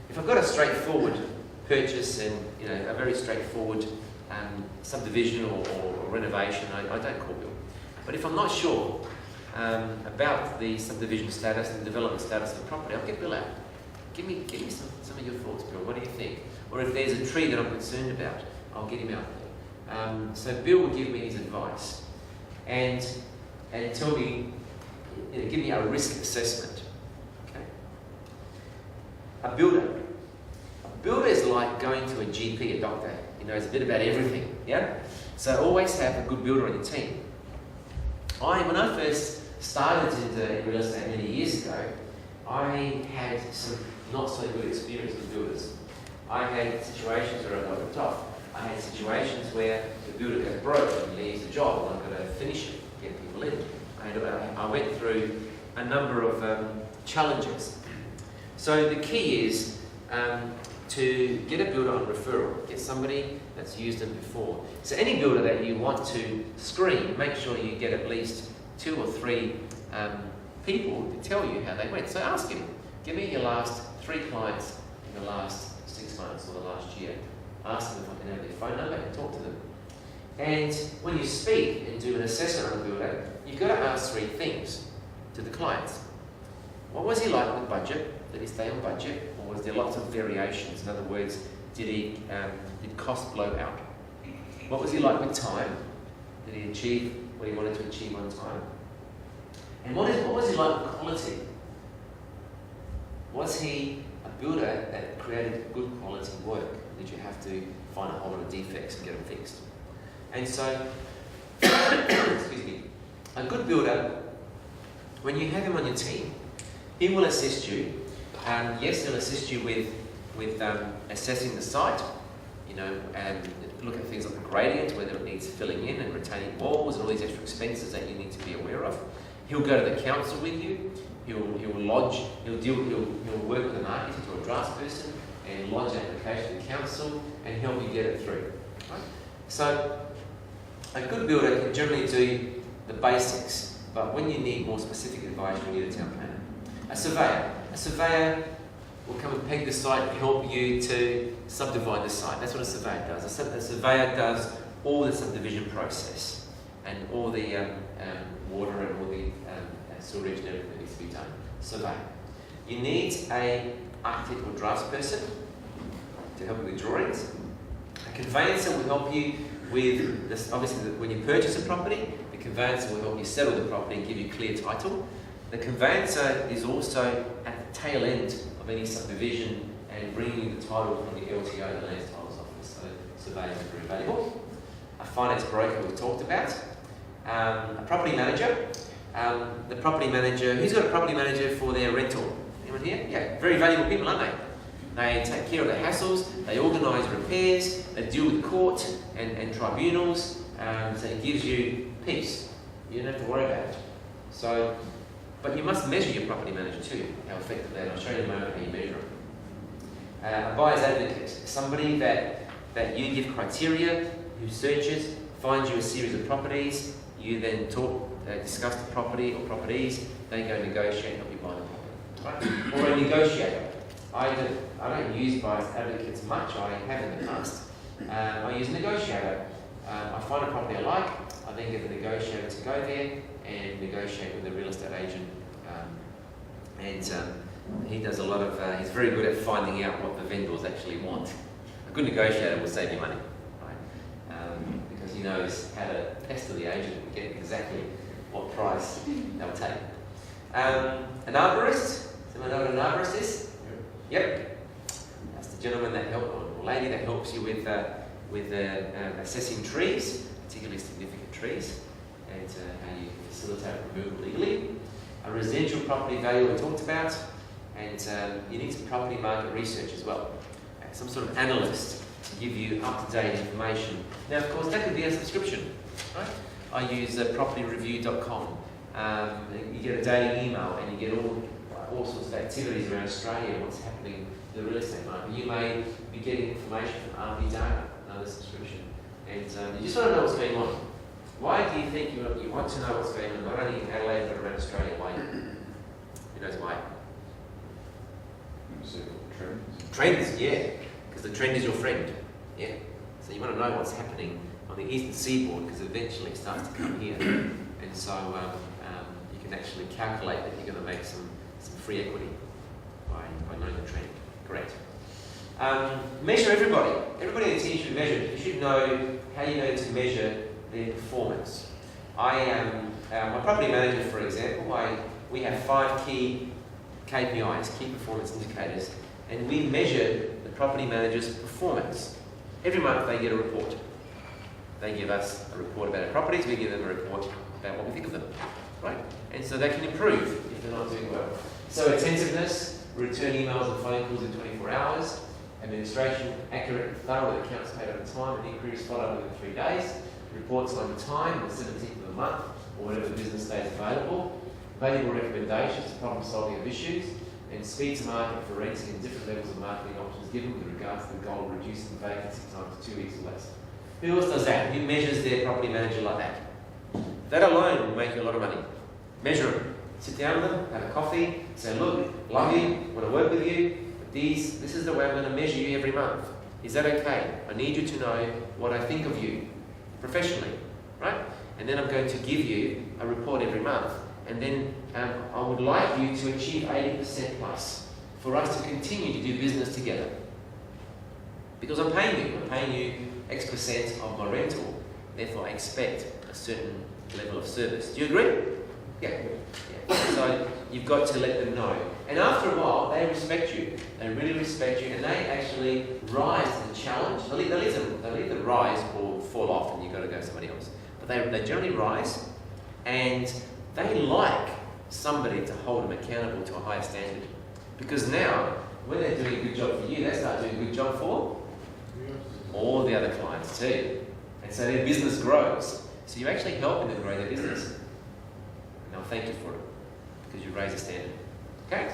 if I've got a straightforward purchase and a very straightforward subdivision or renovation, I don't call Bill. But if I'm not sure about the subdivision status and the development status of the property, I'll get Bill out. Give me some of your thoughts, Bill. What do you think? Or if there's a tree that I'm concerned about, I'll get him out there. So Bill will give me his advice and tell me, give me a risk assessment. Okay. A builder is like going to a GP, a doctor. He knows a bit about everything. Yeah. So always have a good builder on your team. When I first started in real estate many years ago, I had some not so good experience with builders. I had situations where I got ripped off. I had situations where the builder goes broke and leaves the job and I've got to finish it, get people in. I went through a number of challenges. So the key is to get a builder on referral, get somebody that's used them before. So any builder that you want to screen, make sure you get at least 2 or 3 people to tell you how they went. So ask him, give me your last 3 clients in the last 6 months or the last year. Ask them if I can have their phone number and talk to them. And when you speak and do an assessment on a builder, you've got to ask 3 things to the clients. What was he like with budget? Did he stay on budget? Or was there lots of variations? In other words, did cost blow out? What was he like with time? Did he achieve what he wanted to achieve on time? And what was he like with quality? Was he a builder that created good quality work? Did you have to find a whole lot of defects and get them fixed? And so, excuse me, a good builder, when you have him on your team, he will assist you. Yes, he'll assist you with assessing the site, and look at things like the gradient, whether it needs filling in and retaining walls and all these extra expenses that you need to be aware of. He'll go to the council with you. He'll work with an architect or a draftsperson and lodge an application to the council and help you get it through. Right? So a good builder can generally do the basics, but when you need more specific advice, you need a town planner. A surveyor will come and peg the site and help you to subdivide the site. That's what a surveyor does. A surveyor does all the subdivision process and all the water and all the sewerage and everything that needs to be done. Surveyor. You need an architect or draftsperson to help you with drawings. A conveyancer will help you with this. Obviously, when you purchase a property, the conveyancer will help you settle the property and give you clear title. The conveyancer is also at the tail end of any subdivision and bringing you the title from the LTO, the Land Titles Office. So surveyors are very valuable. A finance broker we talked about. A property manager. The property manager, who's got a property manager for their rental? Anyone here? Yeah, very valuable people, aren't they? They take care of the hassles, they organise repairs, they deal with court and tribunals, so it gives you peace. You don't have to worry about it. So, but you must measure your property manager too, how effective they are. I'll show you in a moment how you measure them. A buyer's advocate, somebody that you give criteria, who searches, finds you a series of properties, you then discuss the property or properties, they go negotiate and help you buy the property. Right? Or a negotiator. I don't use buyer's advocates much, I have in the past. I use a negotiator. I find a property I like, I then get the negotiator to go there and negotiate with the real estate agent. He does a lot of, he's very good at finding out what the vendors actually want. A good negotiator will save you money, right? Because he knows how to pester the agent and get exactly what price they'll take. An arborist, someone know what an arborist is? Yep. That's the gentleman that helps, or lady that helps you with assessing trees, particularly significant trees, and how you facilitate removal legally. A residential property value we talked about, and you need some property market research as well. Some sort of analyst to give you up-to-date information. Now, of course, that could be a subscription, right? I use propertyreview.com. You get a daily email and you get all sorts of activities around Australia and what's happening in the real estate market. You may be getting information from RV Data, another subscription, and you just want to know what's going on. Why do you think you want to know what's going on, not only in Adelaide but around Australia? Why? Who knows why? Trends. Trends, yeah. because the trend is your friend. Yeah. So you want to know what's happening on the eastern seaboard, because eventually it starts to come here, and so you can actually calculate that you're going to make some free equity by knowing the trend. Great. Measure everybody. Everybody in the team should be measured. You should know how you're going to measure their performance. I am my property manager, for example. We have 5 key KPIs, key performance indicators, and we measure the property manager's performance. Every month they get a report. They give us a report about our properties, we give them a report about what we think of them, right? And so they can improve if they're not doing well. So attentiveness, return emails and phone calls in 24 hours, administration, accurate and thorough, accounts paid on time, and increase follow-up within 3 days, reports on time, the 17th of the month, or whatever business day is available, valuable recommendations, problem solving of issues, and speed to market for renting and different levels of marketing options given with regards to the goal of reducing vacancy time to 2 weeks or less. Who else does that? Who measures their property manager like that? That alone will make you a lot of money. Measure them. Sit down with them, have a coffee, say, look, love you, want to work with you, but this is the way I'm going to measure you every month. Is that okay? I need you to know what I think of you professionally, right? And then I'm going to give you a report every month. And then I would like you to achieve 80% plus for us to continue to do business together. Because I'm paying you X percent of my rental, therefore I expect a certain level of service. Do you agree? Yeah. So you've got to let them know. And after a while, they respect you. They really respect you, and they actually rise to the challenge. They'll either rise or fall off, and you've got to go somebody else. But they generally rise, and they like somebody to hold them accountable to a higher standard. Because now, when they're doing a good job for you, they start doing a good job for all the other clients too. And so their business grows. So you're actually helping them grow their business. And they'll thank you for it, because you raise the standard. Okay?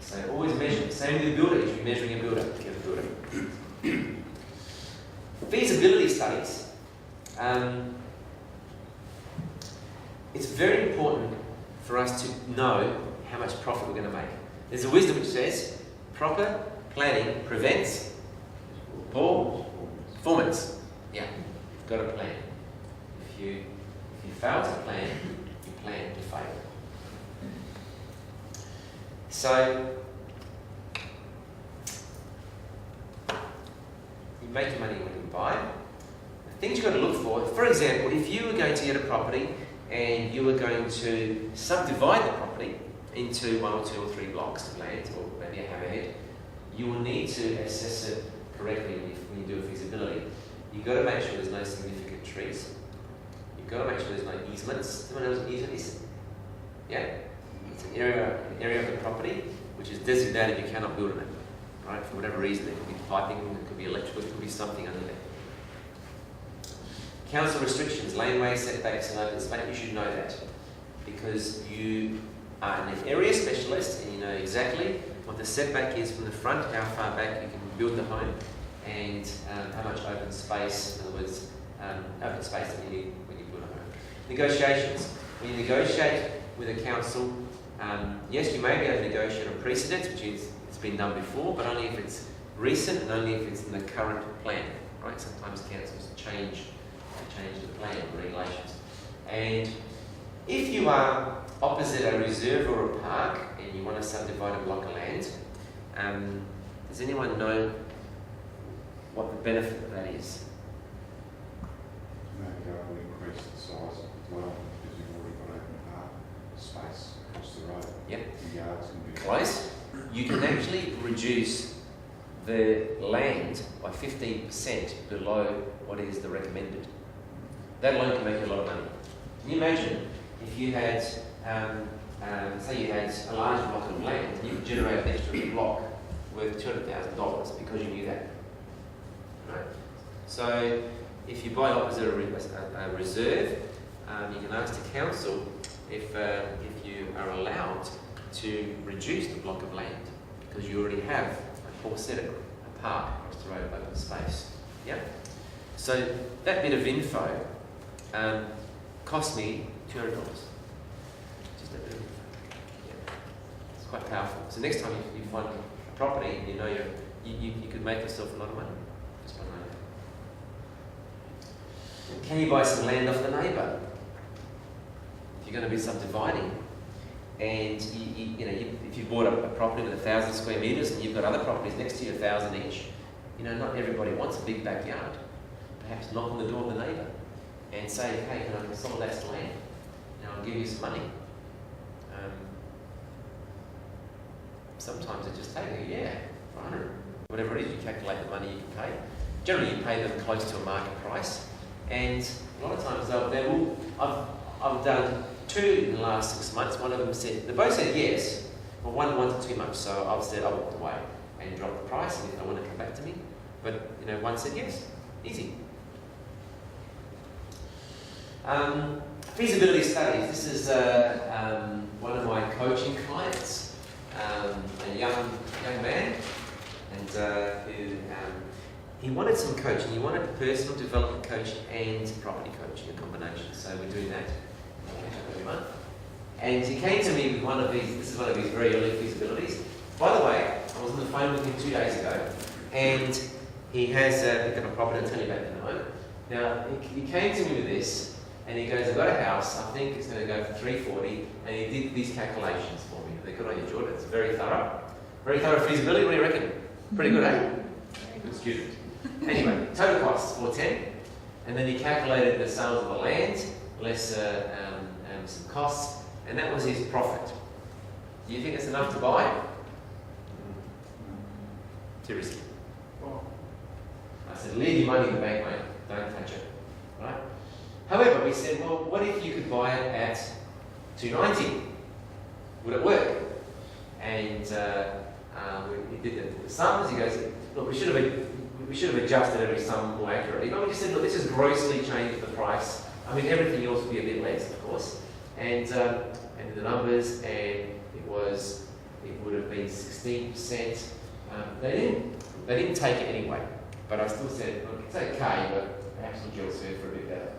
So always measure. Same with the builder. You should be measuring a builder. If you have a builder. Feasibility studies. It's very important for us to know how much profit we're going to make. There's a wisdom which says, proper planning prevents poor performance. Yeah, you've got to plan. If you fail to plan, you plan to fail. So, you make your money when you buy. The things you've got to look for example, if you were going to get a property and you were going to subdivide the property into 1 or 2 or 3 blocks of land, or maybe a hammerhead, you will need to assess it correctly when you do a feasibility. You've got to make sure there's no significant trees. You've got to make sure there's no easements. Anyone knows what an easement is? Yeah? It's an area of the property which is designated you cannot build on it. Right? For whatever reason, there could be piping, it could be electrical, it could be something under there. Council restrictions, laneways, setbacks and open space, you should know that. Because you are an area specialist and you know exactly what the setback is from the front, how far back you can build the home, and how much open space, in other words, open space that you need when you build a home. Negotiations. When you negotiate with a council, yes, you may be able to negotiate on precedents, which is it's been done before, but only if it's recent and only if it's in the current plan. Right? Sometimes councils change the plan or regulations. And if you are opposite a reserve or a park and you want to subdivide a block of land, does anyone know what the benefit of that is? Maybe I will increase the size of the dwelling because you've already got open park space across the road. Yep. The yards can be Close. You can actually reduce the land by 15% below what is the recommended. That alone can make you a lot of money. Can you imagine if you had, say you had a large block of land, and you could generate an extra block worth $200,000 because you knew that. Right? So if you buy opposite a reserve, you can ask the council if you are allowed to reduce the block of land because you already have, like Paul said, a park across the road of open space. Yeah. So that bit of info cost me $200. Just that bit of info. Yeah. It's quite powerful. So next time you find a property and you know you could make yourself a lot of money just by knowing that. Can you buy some land off the neighbour? If you're going to be subdividing, and if you bought a property with 1,000 square metres and you've got other properties next to you 1,000 each, not everybody wants a big backyard. Perhaps knock on the door of the neighbour and say, hey, can I consolidate that land? I'll give you some money. Sometimes they just take it, yeah, 100, whatever it is, you calculate the money you can pay. Generally, you pay them close to a market price, and a lot of times I've done 2 in the last 6 months. One of them said, they both said yes, but one wanted too much, so I've said I walked away and dropped the price, and if they want to come back to me, but one said yes, easy. Feasibility studies. This is one of my coaching clients. A young man, and who he wanted some coaching. He wanted personal development coaching and property coaching, a combination. So we're doing that. Every month. And he came to me with one of these. This is one of his very early feasibilities. By the way, I was on the phone with him 2 days ago, and he has picked up a property. I'll tell you about it in a moment. Now he came to me with this. And he goes, I've got a house, I think it's going to go for 340, and he did these calculations for me. They're good on you, Jordan. It's very thorough. Very thorough feasibility, what do you reckon? Pretty good, eh? Good student. Anyway, total costs, 410. And then he calculated the sales of the land, less some costs, and that was his profit. Do you think it's enough to buy? Seriously. I said, leave your money in the bank, mate. Don't touch it. Right? However, we said, well, what if you could buy it at 290? Would it work? And we did the sums. He goes, look, we should have adjusted every sum more accurately. But we just said, look, this has grossly changed the price. I mean, everything else would be a bit less, of course. And did the numbers, and it would have been 16%. They didn't take it anyway. But I still said, look, it's okay, but perhaps we'll serve for a bit better.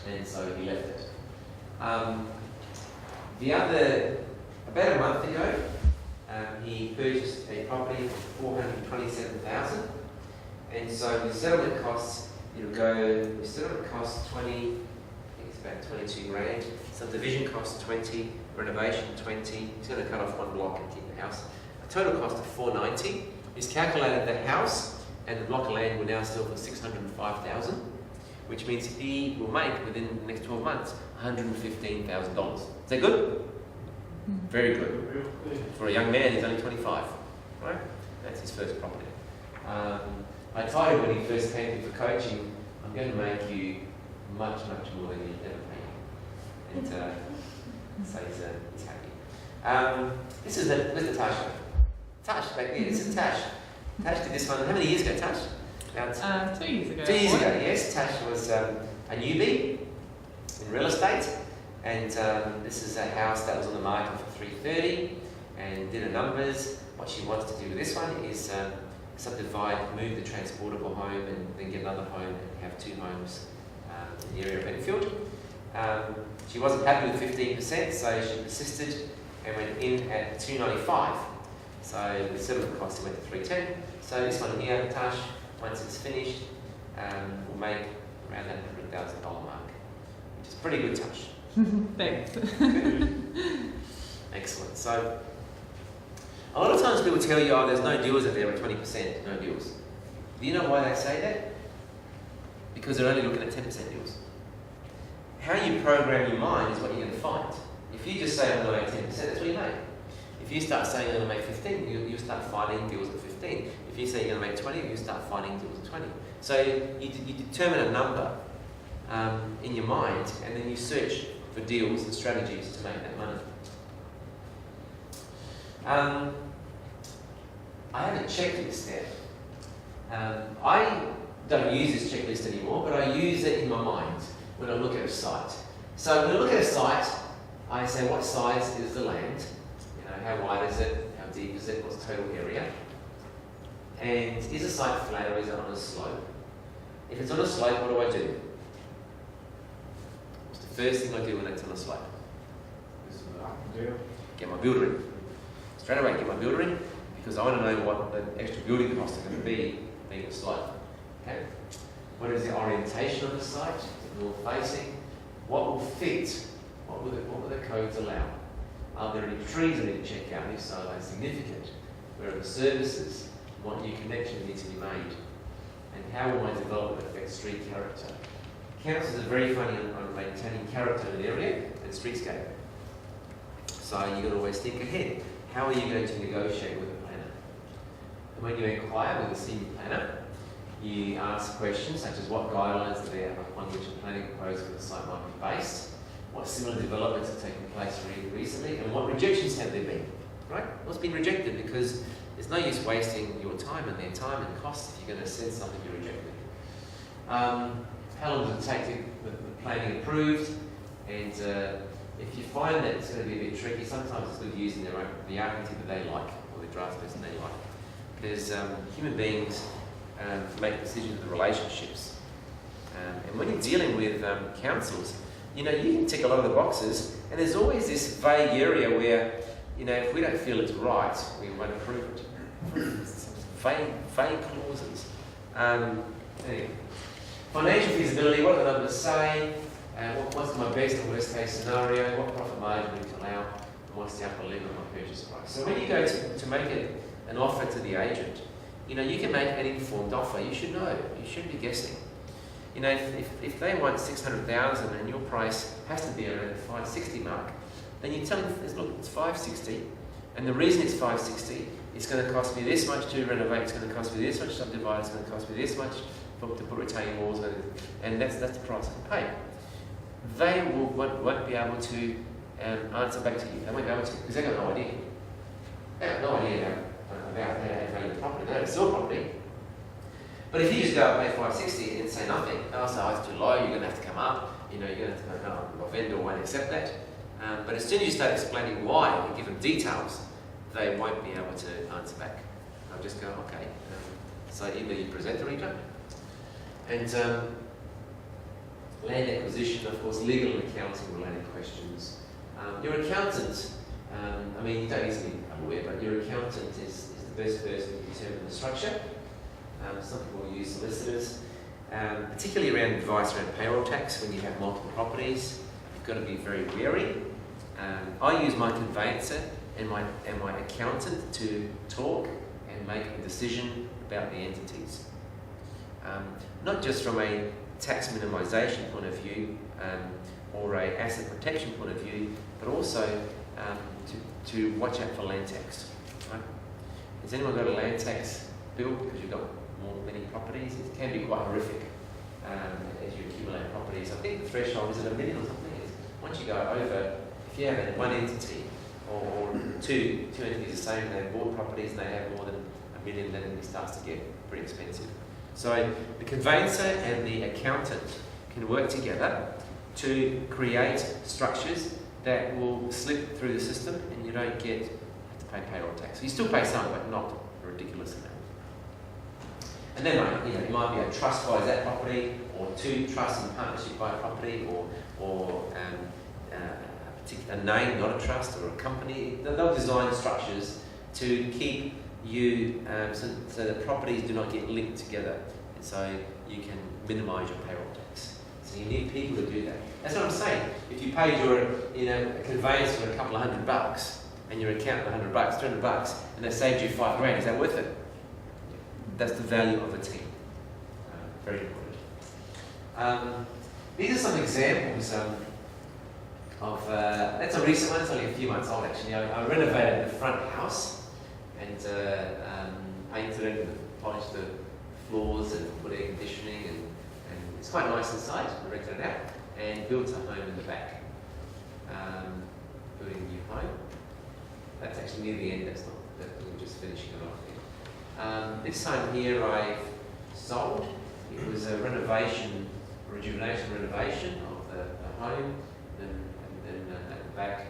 And so he left it. About a month ago, he purchased a property for $427,000, and so the settlement costs, the settlement costs 20, I think it's about 22 grand, subdivision costs 20, renovation 20, he's going to cut off one block and keep the house. A total cost of 490. He's calculated the house and the block of land will now sell for 605,000. Which means he will make, within the next 12 months, $115,000. Is that good? Very good. For a young man, he's only 25. Right? That's his first property. I told him when he first came to me for coaching, I'm going to make you much, much more than you've ever paid. And so he's happy. This is where's the Tash? Tash, back there. This is Tash. Tash did this one. How many years ago, Tash? About 2 years ago. 2 years ago, yes. Tash was a newbie in real estate, and this is a house that was on the market for 330, and did her numbers. What she wants to do with this one is subdivide, move the transportable home, and then get another home and have 2 homes in the area of Benfield. She wasn't happy with 15%, so she persisted and went in at 295. So the settlement cost went to 310. So this one here, Tash, once it's finished, will make around that $100,000 mark, which is pretty good, Tash. Thanks. Excellent. So a lot of times people tell you, oh, there's no deals if there are 20%, no deals. Do you know why they say that? Because they're only looking at 10% deals. How you program your mind is what you're going to find. If you just say, I'm going to make 10%, that's what you make. If you start saying you're going to make 15, you start finding deals at 15. If you say you're going to make 20, you start finding deals at 20. So you determine a number in your mind, and then you search for deals and strategies to make that money. I have a checklist there. I don't use this checklist anymore, but I use it in my mind when I look at a site. So when I look at a site, I say, what size is the land? How wide is it? How deep is it? What's the total area? And is the site flat or is it on a slope? If it's on a slope, what do? What's the first thing I do when it's on a slope? Get my builder in. Straight away, get my builder in. because I want to know what the extra building costs are going to be being a site. Okay? What is the orientation of the site? Is it north facing? What will fit? What will the codes allow? Are there any trees I need to check out? If so, are they significant? Where are the services? What new connections need to be made? And how will my development affect street character? Councils are very funny on maintaining character in an area and streetscape. So you've got to always think ahead. How are you going to negotiate with a planner? And when you inquire with a senior planner, you ask questions such as what guidelines are there upon which a planning proposal for the site might be based, what similar developments have taken place recently, and what rejections have there been, right? What's been rejected? Because there's no use wasting your time and their time and costs if you're going to send something you rejected. How long does it take to get the planning approved? And if you find that it's going to be a bit tricky, sometimes it's good using the architect that they like, or the draftsperson they like. Because human beings make decisions with relationships. And when you're dealing with councils, you know, you can tick a lot of the boxes, and there's always this vague area where, you know, if we don't feel it's right, we won't approve it. Vague clauses. Anyway. Financial feasibility, what do the numbers say? What's my best and worst case scenario? What profit margin do we allow? And what's the upper limit of my purchase price? So when you go to make an offer to the agent, you know, you can make an informed offer. You should know. You shouldn't be guessing. You know, if they want 600,000 and your price has to be around the 560 mark, then you tell them, look, it's 560, and the reason it's 560, it's going to cost me this much to renovate, it's going to cost me this much to subdivide, it's going to cost me this much to put retaining walls, and that's the price I pay. They won't be able to answer back to you. They won't be able to, because they've got no idea. They've got no idea about how to value the property. They don't sell property. But if you just go up and pay 560 and say nothing, they'll say, oh, it's too low, you're going to have to come up, you know, you're going to have to go, no, a vendor won't accept that. But as soon as you start explaining why and give them details, they won't be able to answer back. They'll just go, okay. So either you present or you don't. And land acquisition, of course, legal and accounting related questions. Your accountant, I mean, you don't need to be a lawyer, but your accountant is the best person to determine the structure. Some people use solicitors, particularly around advice around payroll tax when you have multiple properties. You've got to be very wary. I use my conveyancer and my accountant to talk and make a decision about the entities. Not just from a tax minimisation point of view or a asset protection point of view, but also to watch out for land tax. Right? Has anyone got a land tax bill because you've got many properties? It can be quite horrific as you accumulate properties. I think the threshold is at $1 million or something. Once you go over, if you have one entity or two entities the same, they have bought properties and they have more than $1 million, then it starts to get pretty expensive. So the conveyancer and the accountant can work together to create structures that will slip through the system and you don't have to pay payroll tax. You still pay some, but not a ridiculous amount. And then, it might be a trust buys that property, or two trusts in partnership buy a property, or a name, not a trust, or a company. They'll design structures to keep you so that properties do not get linked together, and so you can minimise your payroll tax. So you need people to do that. That's what I'm saying. If you paid a conveyance for a couple of $100 and your accountant $100, $200, and they saved you $5,000, is that worth it? That's the value of a team. Very important. These are some examples of, that's a recent one, it's only a few months old actually. I renovated the front house and painted it and polished the floors and put air conditioning and it's quite nice inside. I rented it out and built a home in the back. Building a new home. That's actually near the end, we're just finishing it off here. This home here I've sold. It was a renovation, rejuvenation renovation of the home. And then at the back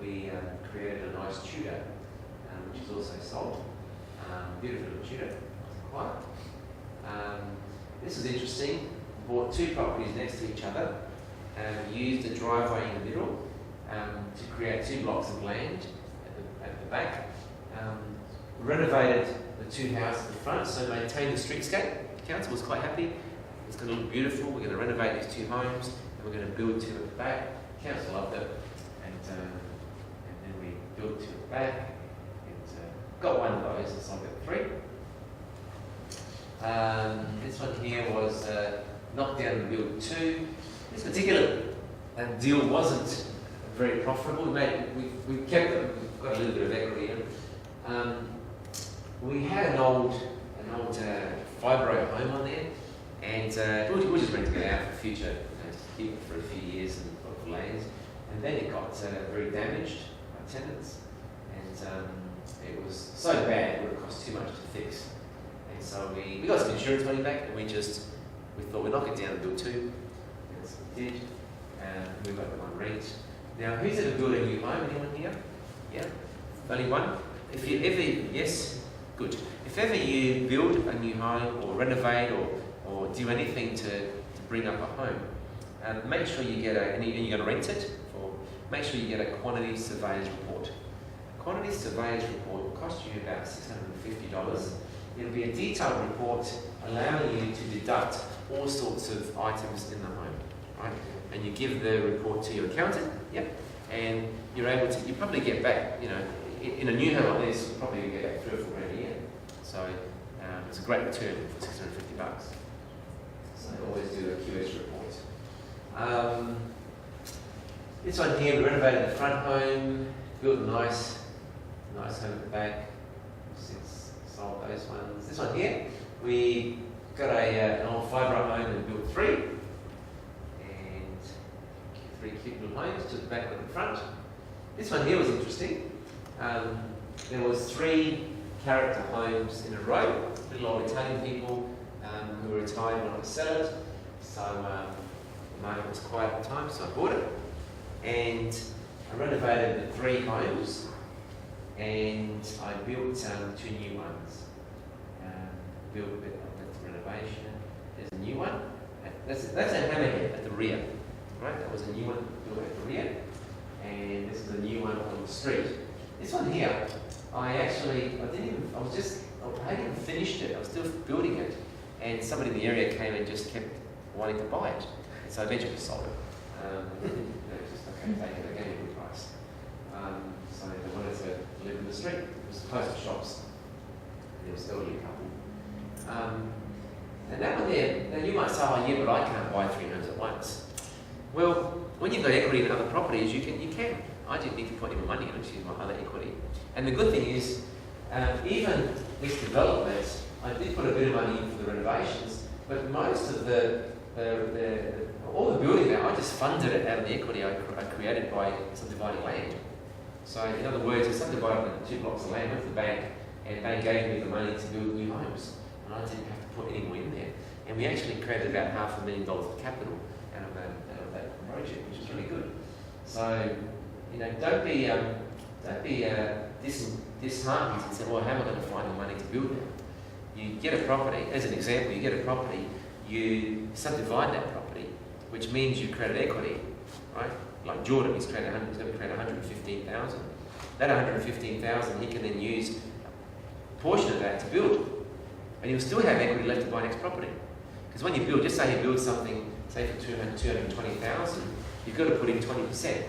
we created a nice Tudor, which is also sold. Beautiful little Tudor, quiet. This is interesting. Bought two properties next to each other, used a driveway in the middle to create two blocks of land at the back. renovated the two houses at the front, so maintained the streetscape. Council was quite happy. It's going to look beautiful. We're going to renovate these two homes, and we're going to build two at the back. Council loved it, and then we built two at the back, and got one of those, and so I got three. This one here was knocked down and built two. This particular deal wasn't very profitable. We kept it. We've got a little bit of equity in it. We had an old fibro home on there, and we just rented it out for future, just keep it for a few years and for land. And then it got very damaged by tenants, and it was so bad it would have cost too much to fix. And so we got some insurance money back, and we thought we'd knock it down and build two. And that's what we did. We got them on rent. Now, who's ever built a new home? Anyone here? Yeah? Only one? If you ever, yes? Good. If ever you build a new home or renovate or do anything to bring up a home, make sure you get and you're going to rent it, make sure you get a quantity surveyor's report. A quantity surveyor's report will cost you about $650. It'll be a detailed report allowing you to deduct all sorts of items in the home, right? And you give the report to your accountant, yep, and you're able to, you probably get back, in a new home like this, you probably get back $3 or $4 grand a year. So it's a great return for $650. So always do a QS report. This one here, we renovated the front home, built a nice home at the back. Since sold those ones. This one here, we got an old fibro home and built three cute little homes to the back and the front. This one here was interesting. There was 3 character homes in a row, little old Italian people who were retired wanted to sell it. So the market was quiet at the time, so I bought it. And I renovated the 3 homes, and I built 2 new ones. Built a bit of the renovation. There's a new one. That's a hammerhead at the rear. Right, that was a new one built at the rear, and this is a new one on the street. This one here, I hadn't even finished it. I was still building it, and somebody in the area came and just kept wanting to buy it, and so I eventually sold it. Just okay, take it again, a good price. So they wanted to live in the street. It was close to shops. There was an elderly couple. And that one there, now you might say, oh yeah, but I can't buy 3 homes at once. Well, when you've got equity in other properties, you can. I didn't need to put any more money in it, just use my other equity. And the good thing is, even with development, I did put a bit of money in for the renovations, but most of all the building now, I just funded it out of the equity I created by subdividing land. So in other words, I subdivided 2 blocks of land with the bank, and they gave me the money to build new homes, and I didn't have to put any more in there. And we actually created about $500,000 of capital out of that project, which is really good. So, don't be disheartened and say, well, how am I going to find the money to build it? You get a property, as an example, you subdivide that property, which means you created equity, right? Like Jordan, he's going to create 115,000. That 115,000, he can then use a portion of that to build, and he'll still have equity left to buy next property. Because when you build, just say you build something, say for 220,000, you've got to put in 20%,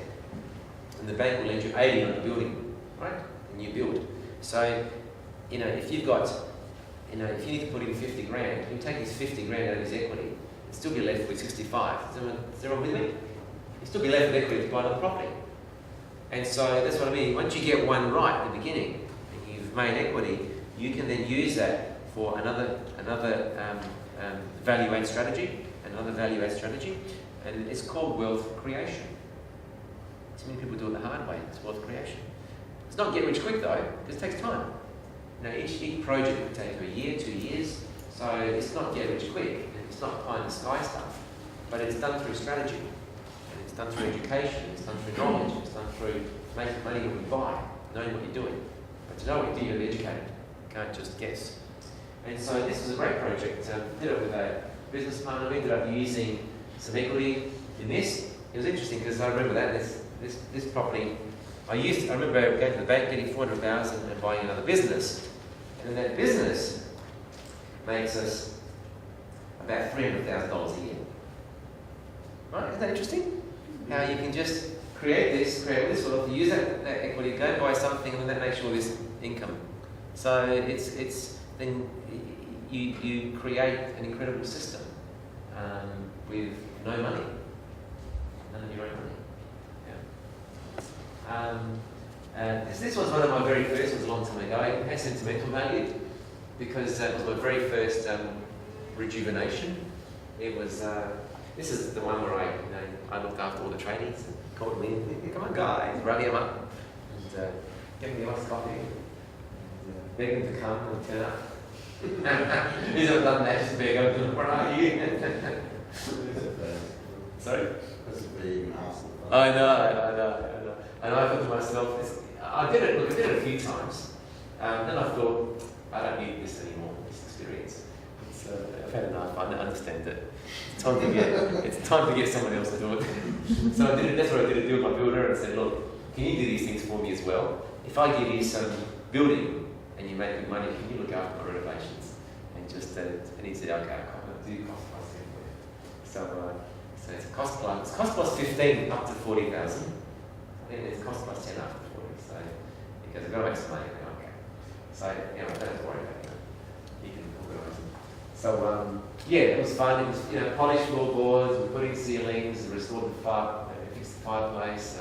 and the bank will lend you 80 on the building, right? And you build. So, if you've got, if you need to put in 50 grand, you take this 50 grand out of his equity, and still be left with 65. Is everyone with me? You still be left with equity to buy another property. And so that's what I mean. Once you get one right at the beginning, and you've made equity, you can then use that for another value-add strategy. Another value-add strategy, and it's called wealth creation. Too many people do it the hard way. It's wealth creation. It's not get rich quick though, because it takes time. Each project will take you a year, 2 years, so it's not get rich quick. It's not pie in the sky stuff, but it's done through strategy, and it's done through education, it's done through knowledge, it's done through making money when you buy, knowing what you're doing. But to know what you do, you have to be educated. You can't just guess. And so this was a great project. Did it with a business partner. We ended up using some equity in this. It was interesting because I remember that this property, I remember going to the bank, getting 400,000 and buying another business, And that business makes us about $300,000 a year. Right? Isn't that interesting? How you can just create this wealth, use that equity, go and buy something, and then that makes you all this income. So it's then you create an incredible system with no money, none of your own money. Yeah. This was one of my very first. It was a long time ago. It had sentimental value because it was my very first rejuvenation. It was. This is the one where I looked after all the trainees and called them in. Come on, guys, rally them up and give them a nice coffee. And, beg them to come and turn up. He's not done that, just beg them. Where are you? Sorry? That's a big hassle. I know. And I thought to myself, I did it a few times. Then I thought, I don't need this anymore, this experience. I've had enough. I understand that it's time to get someone else to do it. So I did it. That's what I did. With my builder and said, look, can you do these things for me as well? If I give you some building and you make good money, can you look after my renovations? And he said, okay, I'll do cost plus 10 for you. So it's cost plus 15 up to 40,000. I think it's cost plus 10 up to 40. So because I've got to make some money. Okay. So I don't have to worry about it. You can organise them. So it was fun. It was polished floorboards, we put in ceilings, restored the fixed the fireplace,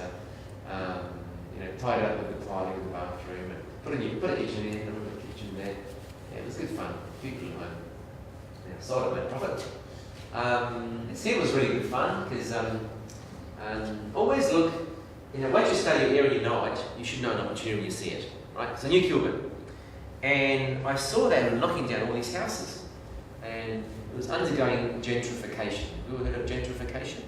tied up with the tiling in the bathroom, and put a kitchen in, a kitchen there. Yeah, it was good fun. Beautiful home. Sold it, made profit. It was really good fun because always look. Once you study your area and you know it, you should know an opportunity when you see it, right? It's a new Kilburn, and I saw they were knocking down all these houses, and it was undergoing gentrification. Have you ever heard of gentrification?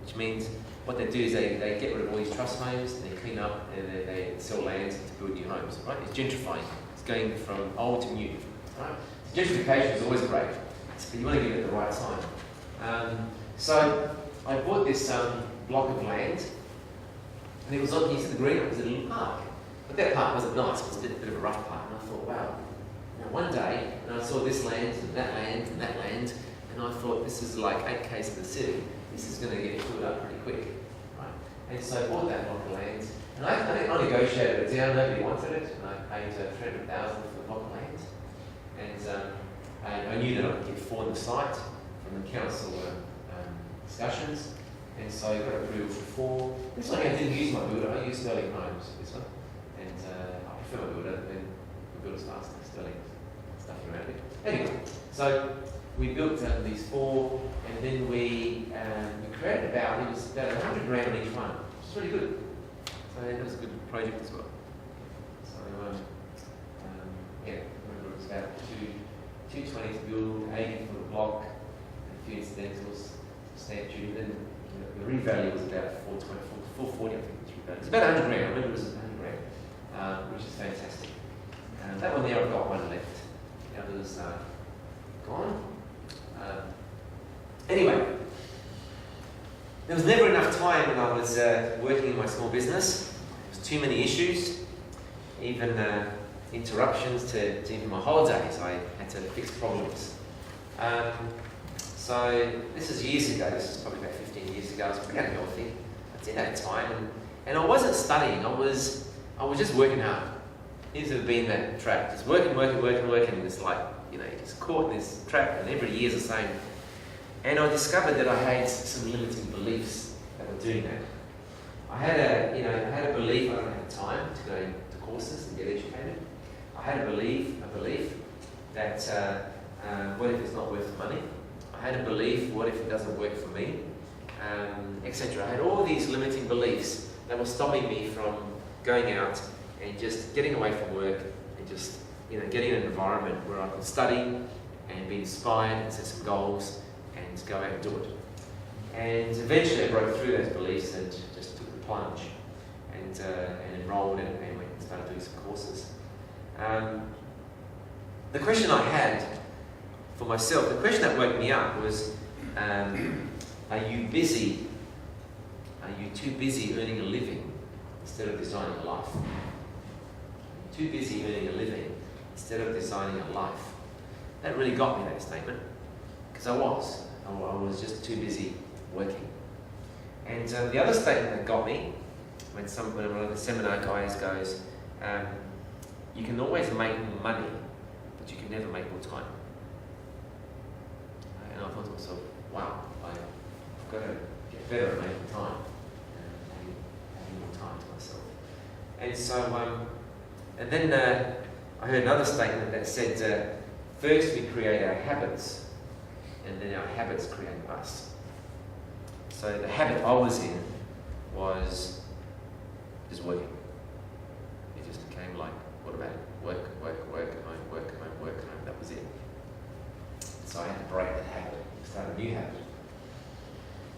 Which means what they do is they get rid of all these trust homes, and they clean up, and they sell land to build new homes, right? It's gentrifying. It's going from old to new, right? Gentrification is always great, but you want to give it at the right time. So I bought this block of land, and it was on the green. It was a little park, but that park wasn't nice. It was a bit of a rough park, and I thought, wow. One day, and I saw this land and that land and that land, and I thought, this is like 8 k's to the city. This is going to get filled up pretty quick, right? And so I bought that block of land, and I negotiated it down. Nobody wanted it, and I paid $300,000 for the block of land. And I knew that I could get 4 on the site from the council discussions, and so I got approval for 4. This one I didn't use my builder. I used Sterling Homes. This one, and I prefer my builder. Then my builder's faster. Sterling. Around it. Anyway, so we built these 4, and then we created about $100,000 on each one, which is really good. So that was a good project as well. So it was about $220 to build, $80 for the block, a few incidentals, stamp duty. Then the revalue was about $440, I think. It's about $100,000. I remember it was $100,000, which is fantastic. That one there, I've got one left. The others gone. Anyway, there was never enough time when I was working in my small business. There was too many issues, even interruptions to even my holidays. I had to fix problems. So this is years ago. This is probably about 15 years ago. I was pretty unhealthy. I did have time, and I wasn't studying. I was just working hard. Here's been that trap. Just working, and it's like, you're just caught in this trap, and every year's the same. And I discovered that I had some limiting beliefs that were doing that. I had a belief I don't have time to go to courses and get educated. I had a belief that what if it's not worth the money? I had a belief, what if it doesn't work for me? Etc. I had all these limiting beliefs that were stopping me from going out and just getting away from work and just getting in an environment where I could study and be inspired and set some goals and go out and do it. And eventually I broke through those beliefs and just took the plunge and enrolled and went and started doing some courses. The question I had for myself, the question that woke me up was, are you busy? Are you too busy earning a living instead of designing a life? Too busy earning a living instead of designing a life. That really got me, that statement, because I was just too busy working. And the other statement that got me, when one of the seminar guys goes, you can always make more money, but you can never make more time. And I thought to myself, wow, I've got to get better at making time, and having more time to myself. And so, and then I heard another statement that said, first we create our habits, and then our habits create us. So the habit I was in was just working. It just became like, what about work, home, that was it. So I had to break that habit, start a new habit.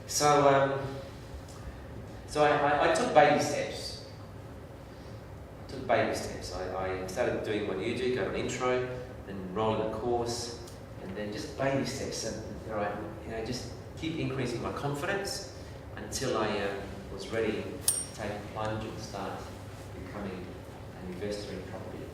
So, I took baby steps. I started doing what you do, go on intro, then roll in a course, and then just baby steps. And just keep increasing my confidence until I was ready to take a plunge and start becoming an investor in property.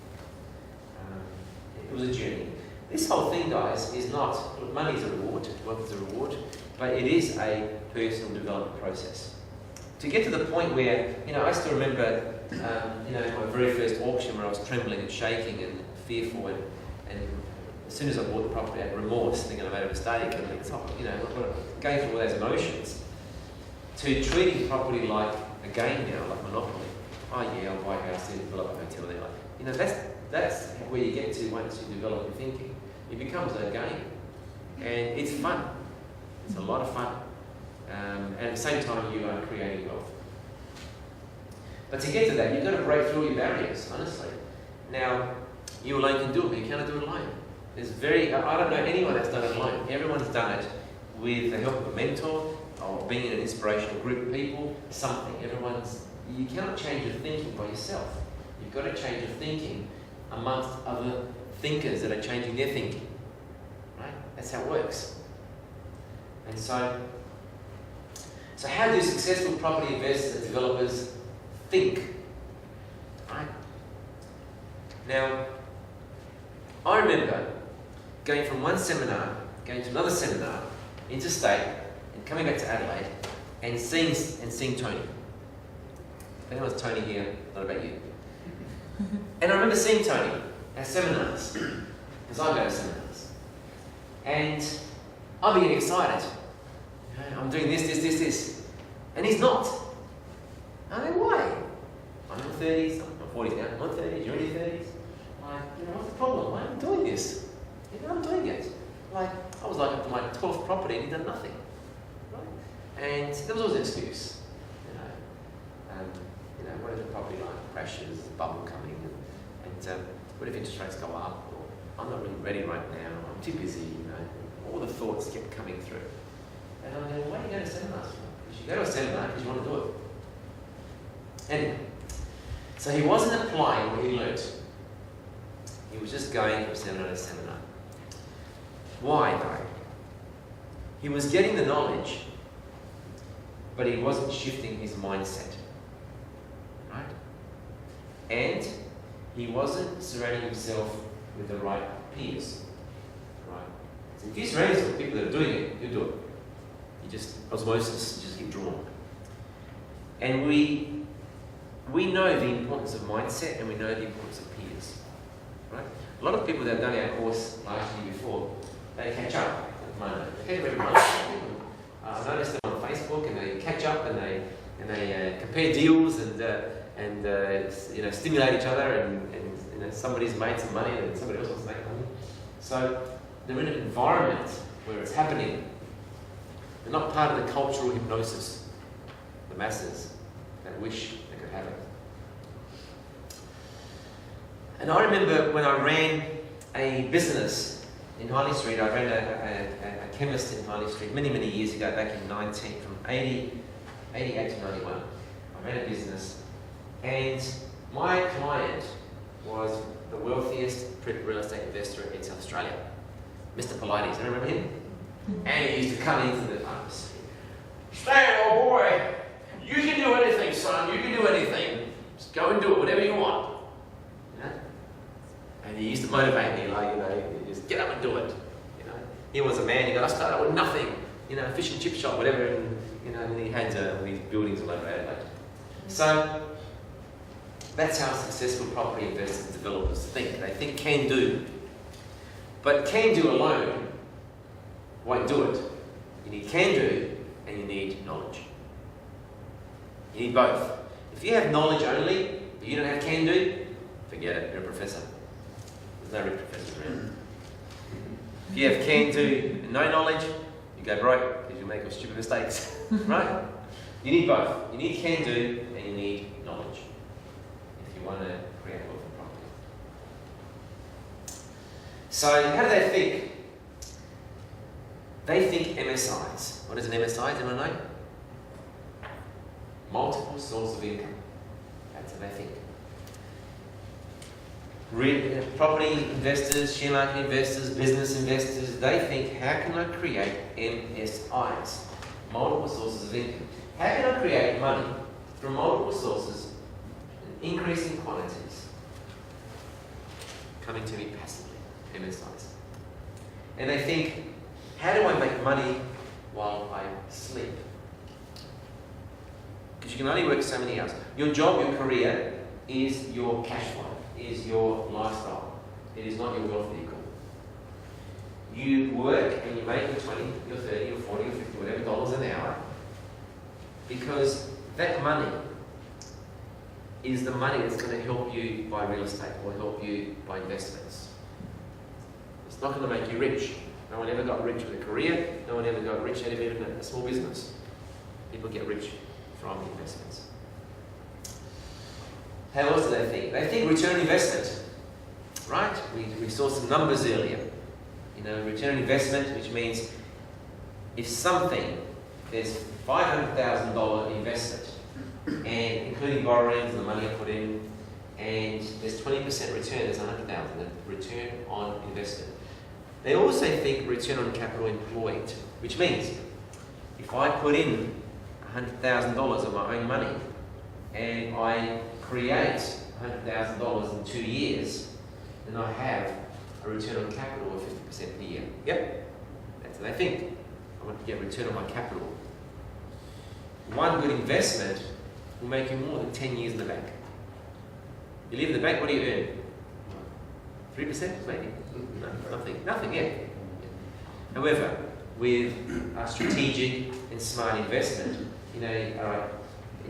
It was a journey. This whole thing, guys, is not, money is a reward, wealth is a reward, but it is a personal development process. To get to the point where, I still remember, my very first auction where I was trembling and shaking and fearful, and as soon as I bought the property, I had remorse, thinking I made a mistake, and going through all those emotions, to treating property like a game now, like Monopoly. Oh yeah, I'll buy a house, then develop a hotel there. That's where you get to once you develop your thinking. It becomes a game, and it's fun. It's a lot of fun, and at the same time you are creating wealth. But to get to that, you've got to break through your barriers, honestly. Now, you alone can do it, but you cannot do it alone. I don't know anyone that's done it alone. Everyone's done it with the help of a mentor, or being in an inspirational group of people, something. You cannot change your thinking by yourself. You've got to change your thinking amongst other thinkers that are changing their thinking. Right? That's how it works. And so how do successful property investors and developers think? Right? Now, I remember going from one seminar, going to another seminar, interstate, and coming back to Adelaide, and seeing Tony. If anyone's Tony here, not about you. And I remember seeing Tony at seminars, because I go to seminars. And I'm getting excited. I'm doing this. And he's not. I mean, why? I'm in my 30s, I'm 40s now, I'm in my 30s, you're in your 30s. What's the problem? Why am I doing this? I'm doing it. I was up to my 12th property and he'd done nothing. Right? And there was always an excuse. What if the property market crashes, bubble coming, and what if interest rates go up? Or I'm not really ready right now, I'm too busy, all the thoughts kept coming through. And I'm going, why do you go to seminars for? You should go to a seminar because you want to do it. Anyway, so he wasn't applying what he learnt. He was just going from seminar to seminar. Why though? He was getting the knowledge, but he wasn't shifting his mindset. Right? And he wasn't surrounding himself with the right peers. Right? So if you surround yourself with people that are doing it, you do it. You just, osmosis, you just get drawn. And we know the importance of mindset, and we know the importance of peers. Right? A lot of people that have done our course last year before, they catch up at the moment. They catch up every month. I noticed them on Facebook, and they catch up and they compare deals and stimulate each other, and somebody's made some money and somebody else wants to make money. So they're in an environment where it's happening. They're not part of the cultural hypnosis, the masses that wish they could have it. And I remember when I ran a business in Harley Street, I ran a chemist in Harley Street many, many years ago, back in from 88 to 91. I ran a business, and my client was the wealthiest real estate investor in South Australia, Mr. Polides. I remember him? And he used to come into the office. Stan, old boy, you can do anything, son. You can do anything. Just go and do it, whatever you want. And he used to motivate me, like, you know, you just get up and do it. You know, he was a man. He goes, I started out with nothing. You know, fish and chip shop, whatever, and you know, and he had these buildings all over Adelaide. So that's how successful property investors and developers think. They think can do, but can do alone won't do it. You need can do and you need knowledge. You need both. If you have knowledge only, but you don't have can do, forget it. You're a professor. There's no rich professors around. If you have can do and no knowledge, you go broke because you make all stupid mistakes, right? You need both. You need can do and you need knowledge if you want to create wealth and property. So how do they think? They think MSIs. What is an MSI? Does anyone know? Multiple sources of income. That's what they think. Property investors, share market investors, business investors, they think, how can I create MSIs? Multiple sources of income. How can I create money from multiple sources in increasing quantities coming to me passively? MSIs. And they think, how do I make money while I sleep? Because you can only work so many hours. Your job, your career, is your cash flow, is your lifestyle. It is not your wealth vehicle. You work and you make your 20, your 30, your 40, or 50, whatever dollars an hour, because that money is the money that's going to help you buy real estate or help you buy investments. It's not going to make you rich. No one ever got rich with a career. No one ever got rich out of even a small business. People get rich from investments. How else do they think? They think return on investment, right? We saw some numbers earlier. You know, return on investment, which means if something, there's $500,000 investment, and including borrowings and the money I put in, and there's 20% return, there's $100,000 return on investment. They also think return on capital employed, which means if I put in $100,000 of my own money and I create $100,000 in 2 years, then I have a return on capital of 50% per year. Yep, that's what they think. I want to get a return on my capital. One good investment will make you more than 10 years in the bank. You live in the bank, what do you earn? 3% maybe? No, nothing yet. However, with a strategic and smart investment, you know, all right,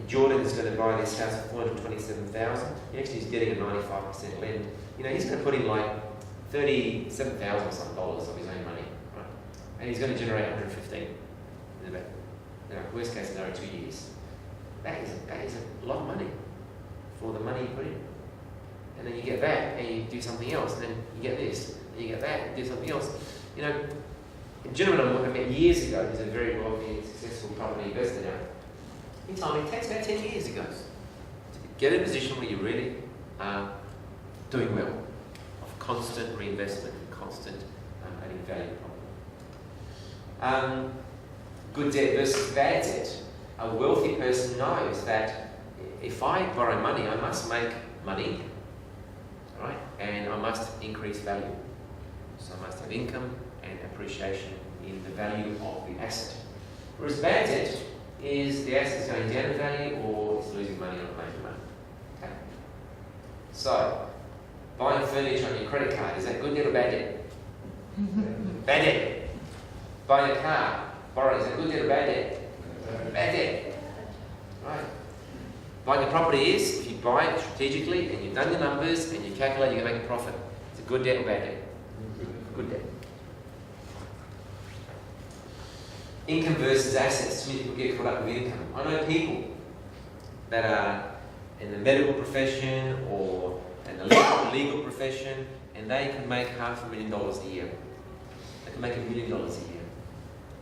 Jordan's going to buy this house for $427,000. He actually is getting a 95% lend. You know, he's going to put in like $37,000 or some dollars of his own money, right? And he's going to generate 115 in the bank. You know, worst case scenario, 2 years. That is a lot of money for the money you put in. And then you get that, and you do something else, and then you get this, and you get that, and do something else. You know, a gentleman I met years ago, who's a very wealthy and successful property investor now, he told me it takes about 10 years ago to get in a position where you really are doing well, of constant reinvestment, constant adding value properly. Good debt versus bad debt. A wealthy person knows that if I borrow money, I must make money, right? And I must increase value. So I must have income and appreciation in the value of the asset. Whereas bad debt is the asset is going down in value or it's losing money or not making money. Okay. So, buying furniture on your credit card, is that good debt or bad debt? Bad debt. Buying a car, borrowing, is that good debt or bad debt? Bad debt. Right. Buying a property is, if you buy it strategically and you've done your numbers and you calculate you're going to make a profit. It's a good debt or bad debt? Good debt. Income versus assets. Too many people get caught up with income. I know people that are in the medical profession or in the legal profession, and they can make $500,000 a year. They can make $1 million a year.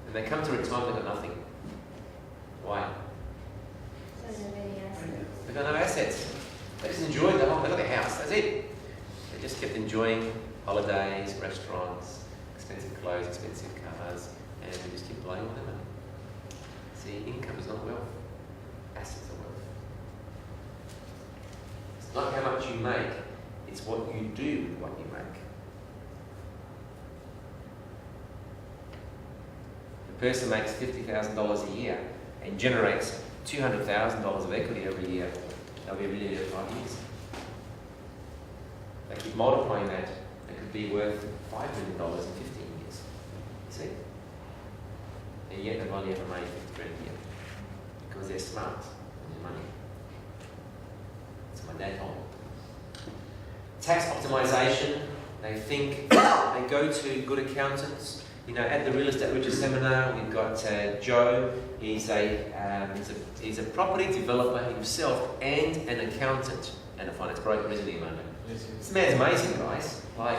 And they come to retirement, they've got nothing. Why? They've got no assets. They just enjoyed the whole, they got their house, that's it. They just kept enjoying holidays, restaurants, expensive clothes, expensive cars, and they just keep blowing all their money. See, income is not wealth. Assets are wealth. It's not how much you make, It's what you do with what you make. The person makes $50,000 a year and generates $200,000 of equity every year. They'll be a millionaire in 5 years. They keep multiplying that. It could be worth $5 million in 15 years. You see? And yet they've only ever made 50 grand a year. Because they're smart with their money. That's what my dad told me. Tax optimization. They think, they go to good accountants. You know, at the Real Estate Riches seminar, we've got Joe. He's a property developer himself and an accountant and a finance broker, isn't he, Monday? Yes, yes. This man's amazing, guys. Like,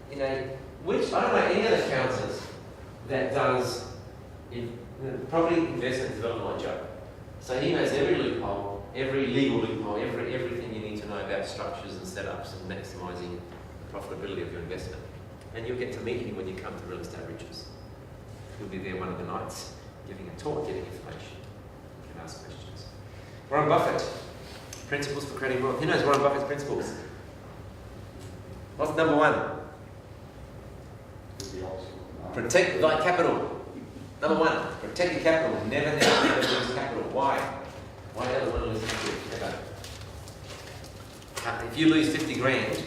you know, I don't know any other accountant that does property investment development like Joe. So he knows every loophole, every legal loophole, everything you need to know about structures and setups and maximising the profitability of your investment. And you'll get to meet him when you come to Real Estate Riches. He'll be there one of the nights, giving a talk, getting information. You can ask questions. Warren Buffett, principles for creating wealth. Who knows Warren Buffett's principles? What's number one? Protect thy capital. Number one, protect your capital. Never lose capital. Why? Why do you want to lose capital? Never. If you lose 50 grand,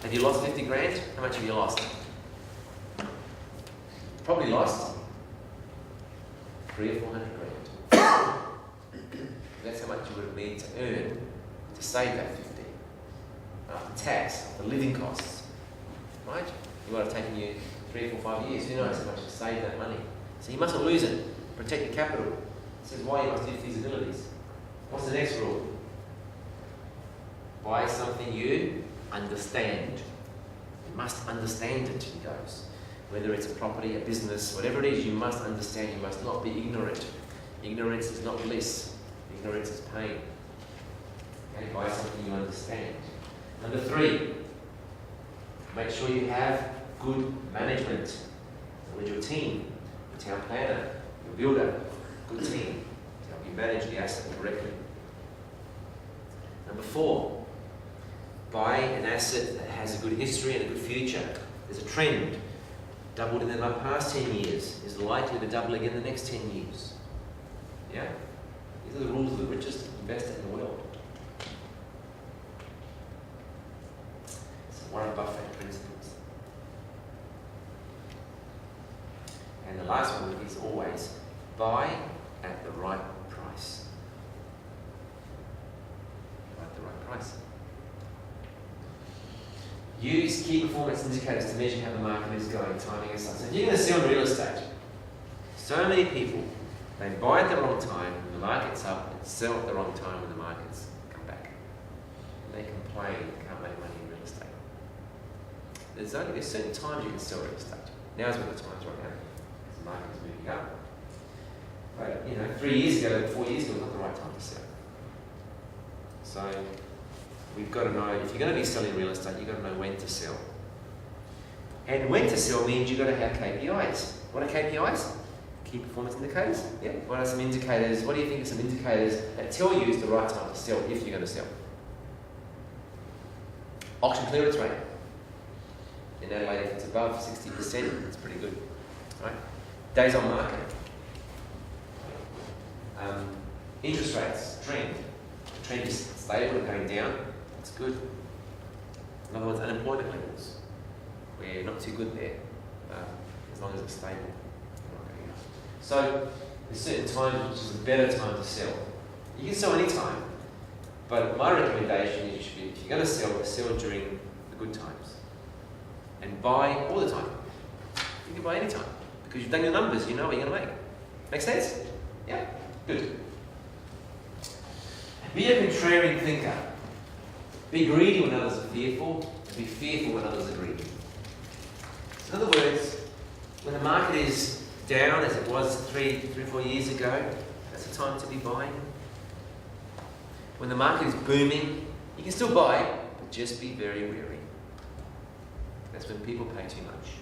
have you lost 50 grand? How much have you lost? Probably lost 300 or 400 grand. That's how much you would have needed to earn to save that 50. After tax, the living costs, right? It would have taken you 3, 4, 5 years. Who knows how much to save that money? So you mustn't lose it. Protect your capital. It says why you must do feasibilities. What's the next rule? Buy something you understand. You must understand it, he goes. Whether it's a property, a business, whatever it is, you must understand. You must not be ignorant. Ignorance is not bliss. Ignorance is pain. Okay, buy something you understand. Number 3, make sure you have good management with your team, your town planner, your builder, good team to help you manage the asset correctly. Number 4, buy an asset that has a good history and a good future. There's a trend. Doubled in the past 10 years is likely to double again in the next 10 years. Yeah? These are the rules of the richest investor in the world. Warren Buffett principles. And the last one is always buy at the right price. Buy at the right price. Use key performance indicators to measure how the market is going, timing and such. So if you're going to sell real estate, so many people, they buy at the wrong time when the market's up and sell at the wrong time when the market's come back. And they complain, can't make money in real estate. There's certain times you can sell real estate. Now's one of the times right now. The market is moving up. But 3 years ago, 4 years ago, was not the right time to sell. So we've got to know, if you're going to be selling real estate, you've got to know when to sell. And when to sell means you've got to have KPIs. What are KPIs? Key performance indicators. Yeah. What are some indicators? What do you think are some indicators that tell you it's the right time to sell if you're going to sell? Auction clearance rate. In Adelaide, if it's above 60%, it's pretty good. Right? Days on market. Interest rates, trend. The trend is stable and going down. It's good. In other words, unemployment levels. We're not too good there. As long as it's stable. So, there's certain times which is a better time to sell. You can sell any time, but my recommendation is if you're going to sell during the good times. And buy all the time. You can buy any time because you've done your numbers, you know what you're going to make. Make sense? Yeah? Good. Be a contrarian thinker. Be greedy when others are fearful. Be fearful when others are greedy. In other words, when the market is down as it was 3 or 4 years ago, that's the time to be buying. When the market is booming, you can still buy, but just be very wary. That's when people pay too much.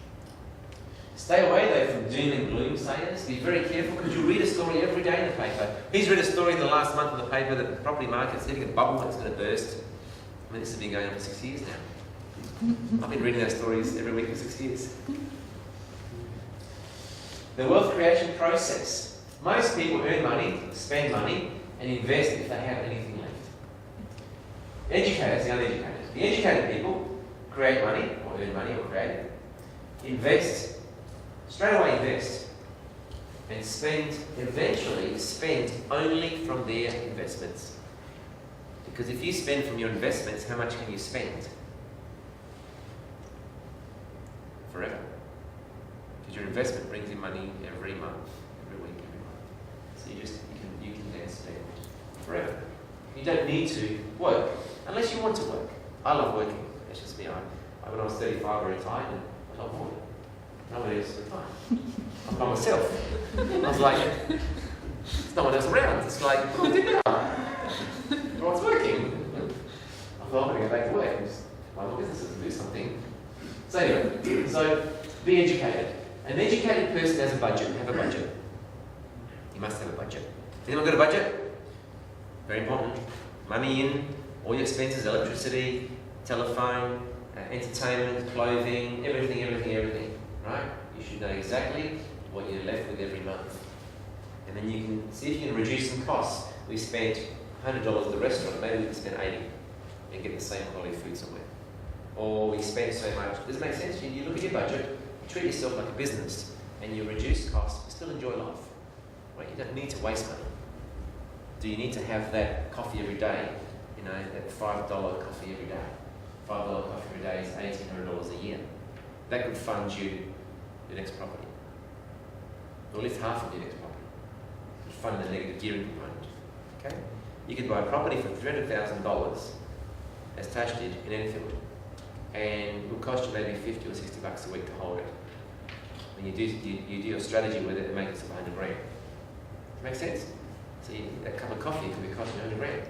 Stay away though from doom and gloom sayers. Be very careful because you read a story every day in the paper. Who's read a story in the last month in the paper that the property market's hitting a bubble and it's going to burst? I mean, this has been going on for 6 years now. I've been reading those stories every week for 6 years. The wealth creation process. Most people earn money, spend money, and invest if they have anything left. Educators, the uneducated. The educated people create money, or earn money, or create it. Invest, straight away invest, and eventually spend only from their investments. Because if you spend from your investments, how much can you spend? Forever. Because your investment brings in money every month, every week, every month. So you can then spend forever. You don't need to work unless you want to work. I love working. That's just me. When I was 35, I retired, and I love working. Nobody else retired. I'm by myself. I was like, there's no one else around. It's like, what do I do now? Everyone's working. I thought I'm going to go back to work. Just run my businesses and do something. So anyway, be educated. An educated person has a budget. Have a budget. You must have a budget. Anyone got a budget? Very important. Money in, all your expenses, electricity, telephone, entertainment, clothing, everything. Right? You should know exactly what you're left with every month. And then you can see if you can reduce some costs. We spent $100 at the restaurant, maybe we can spend $80 and get the same quality food somewhere. Or we spend so much. Does it make sense? You look at your budget, you treat yourself like a business, and you reduce costs, you still enjoy life. Right? You don't need to waste money. Do you need to have that coffee every day? You know, that $5 coffee every day. $5 coffee every day is $1,800 a year. That could fund you your next property. Or at least half of your next property. It could fund the negative gearing component. Okay? You could buy a property for $300,000 as tax deed in Enfield, and it will cost you maybe $50 or $60 a week to hold it. When you do your strategy with it, it makes it $100 grand. Make sense? So a cup of coffee could be costing you $100 grand.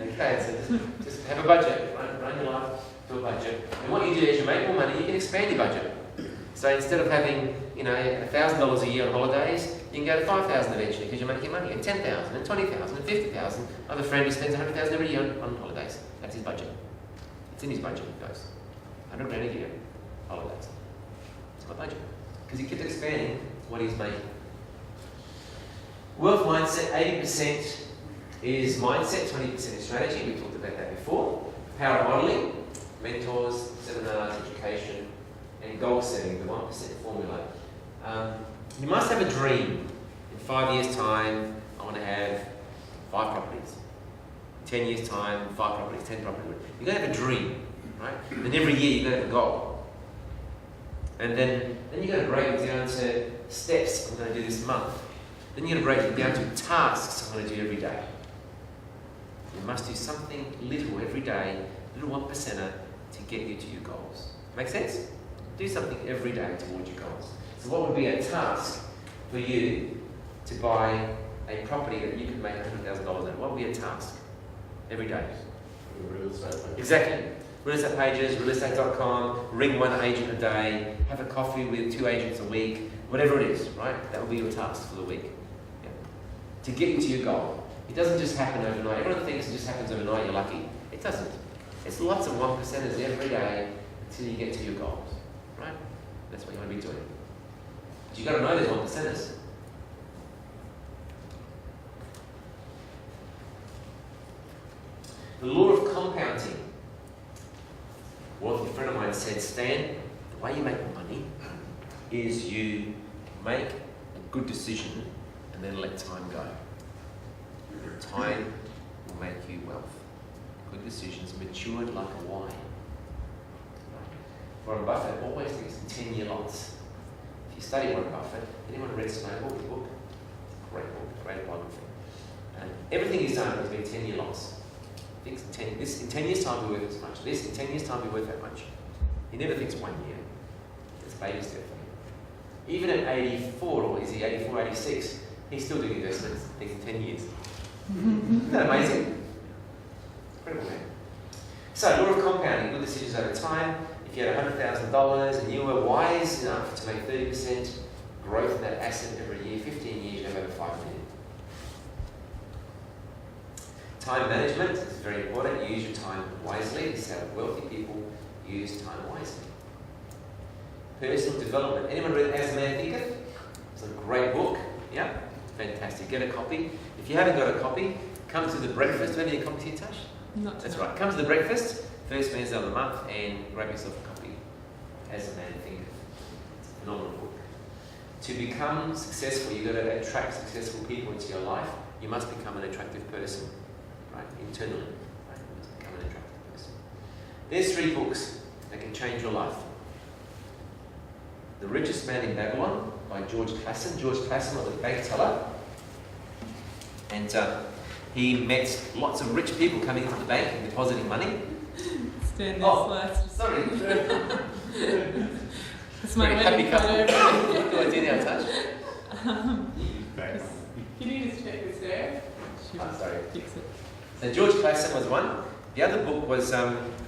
Okay, so just have a budget. Run your life to a budget. And what you do is you make more money, you can expand your budget. So instead of having, $1,000 a year on holidays, you can go to $5,000 eventually because you're making money, and $10,000, and $20,000, and $50,000. I have a friend who spends $100,000 every year on holidays. That's his budget. It's in his budget, it goes. $100 grand a year, holidays. It's my budget. Because he keeps expanding what he's making. Wealth mindset, 80% is mindset, 20% is strategy. We talked about that before. Power modelling, mentors, seminars, education, and goal setting, the 1% formula. You must have a dream. In 5 years' time, I want to have 5 properties. 10 years' time, 5 properties, 10 properties. You're going to have a dream, right? And every year you're going to have a goal. And then you're going to break it down to steps I'm going to do this month. Then you're going to break it down to tasks I'm going to do every day. You must do something little every day, little 1%er to get you to your goals. Make sense? Do something every day towards your goals. So what would be a task for you to buy a property that you could make $100,000 on? What would be a task every day? Real estate. Exactly. Real estate pages, realestate.com, ring 1 agent a day, have a coffee with 2 agents a week, whatever it is, right? That will be your task for the week. Yeah. To get you to your goal. It doesn't just happen overnight. Everyone thinks it just happens overnight, you're lucky. It doesn't. It's lots of 1%ers every day until you get to your goals, right? That's what you want to be doing. But you've got to know there's 1%ers. The law of compounding. A wealthy friend of mine said, Stan, the way you make money is you make a good decision and then let time go. Time will make you wealth. Good decisions matured like a wine. Warren Buffett always thinks in 10-year lots. If you study Warren Buffett, anyone read Snowball, the book? Great book, great biography. And everything he's done has been 10-year lots. He thinks in 10 years' time we're worth this much. This, in 10 years' time we're worth that much. He never thinks 1 year. It's a baby step for him. Even at 84, or is he 84, 86, he's still doing investments. He thinks in 10 years. Isn't that amazing? Incredible, man. So, law of compounding, good decisions over time. If you had $100,000 and you were wise enough to make 30% growth in that asset every year, 15 years, you have over $5 million. Time management is very important. You use your time wisely. This is how wealthy people use time wisely. Personal development. Anyone read As a Man Thinketh? It's a great book. Yeah? Fantastic. Get a copy. If you haven't got a copy, come to the breakfast. Do you have any copies here, Tash? Not That's tonight. right. Come to the breakfast, first Wednesday of the month, and grab yourself a copy. As a Man Thinketh. It's a phenomenal book. To become successful, you've got to attract successful people into your life. You must become an attractive person, right? Internally, right? You must become an attractive person. There's 3 books that can change your life. The Richest Man in Babylon by George Clason. George Clason was a bank teller, and he met lots of rich people coming into the bank and depositing money. Stand there, Oh, slice. sorry. It's my Very happy wedding couple. photo. What do I do now, Touch? Back. Can you just check this there? Oh, sorry. Fix it. So George Clason was one. The other book was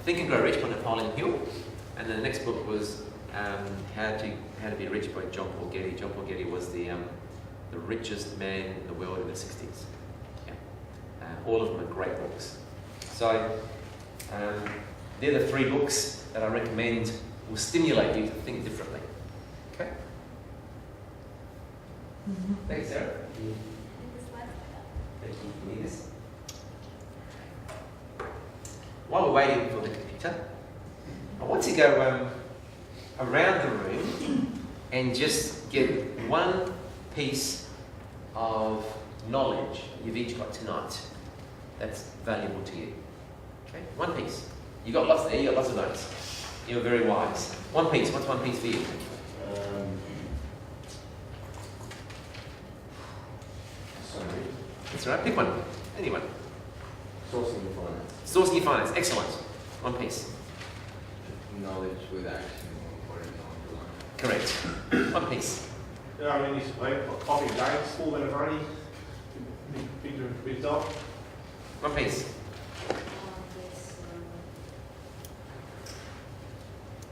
Think and Grow Rich by Napoleon Hill, and the next book was How to Be Rich by John Paul Getty. John Paul Getty was the richest man in the world in the 60s. Yeah. All of them are great books. So they're the 3 books that I recommend will stimulate you to think differently. Okay. Thanks, Sarah. Thank you. You need this. While we're waiting for the computer, I want to go around the room and just get one piece of knowledge you've each got tonight that's valuable to you. Okay, one piece. You got lots there. You got lots of notes. You're very wise. One piece. What's one piece for you? Sorry. That's all right. Pick one. Anyone. Sourcing your finance. Sourcing your finance. Excellent. One piece. Knowledge with action or whatever. Correct. One piece. Yeah, I mean, copy dates, full in a very big dog. One piece. Yes,